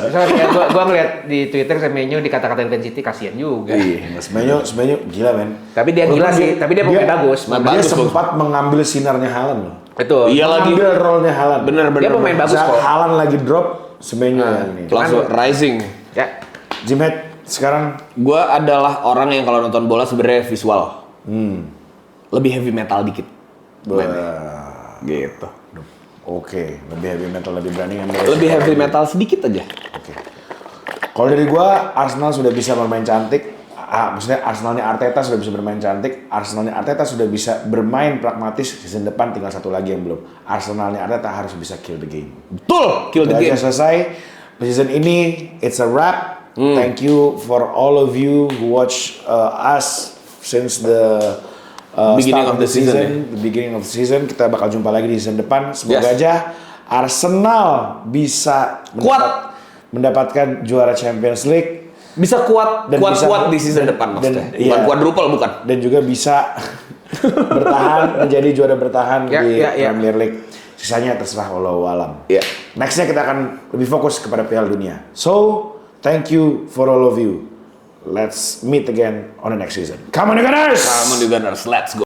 Misalnya kayak gua ngeliat di Twitter Semenyo dikata-katain Fan City, kasihan juga. Iya, Semenyo gila men. Tapi dia gila sih, tapi dia pemain bagus. Dia Bagus, sempat mengambil sinarnya Haaland loh. Betul. Iya lagi. Mengambil role-nya Haaland. Bener-bener. Dia pemain bagus Saat kok. Haaland lagi drop, Semenyo yang ini. Langsung rising. Ya. Jimhead sekarang Gue adalah orang yang kalau nonton bola sebenarnya visual. Lebih heavy metal dikit. Gitu. Oke, lebih heavy metal, lebih berani ngambil. Lebih heavy metal sedikit aja. Oke. Kalau dari gua, Arsenal sudah bisa bermain cantik. Maksudnya Arsenalnya Arteta sudah bisa bermain cantik. Arsenalnya Arteta sudah bisa bermain pragmatis. Season depan tinggal satu lagi yang belum. Arsenalnya Arteta harus bisa kill the game. Betul. Kill the Itu game. aja selesai. Season ini it's a wrap. Thank you for all of you who watch us since the Beginning start of the season, the beginning of the season. Kita bakal jumpa lagi di season depan. Semoga Yes. aja Arsenal bisa mendapatkan juara Champions League Bisa kuat dan bisa di season depan maksudnya. Bukan iya. quadruple bukan. dan juga bisa bertahan menjadi juara bertahan di Premier League. Sisanya terserah Wallahu alam. Iya. Nextnya kita akan lebih fokus kepada Piala Dunia. So, thank you for all of you. Let's meet again on the next season. Come on, you Gunners! Come on, you Gunners, let's go.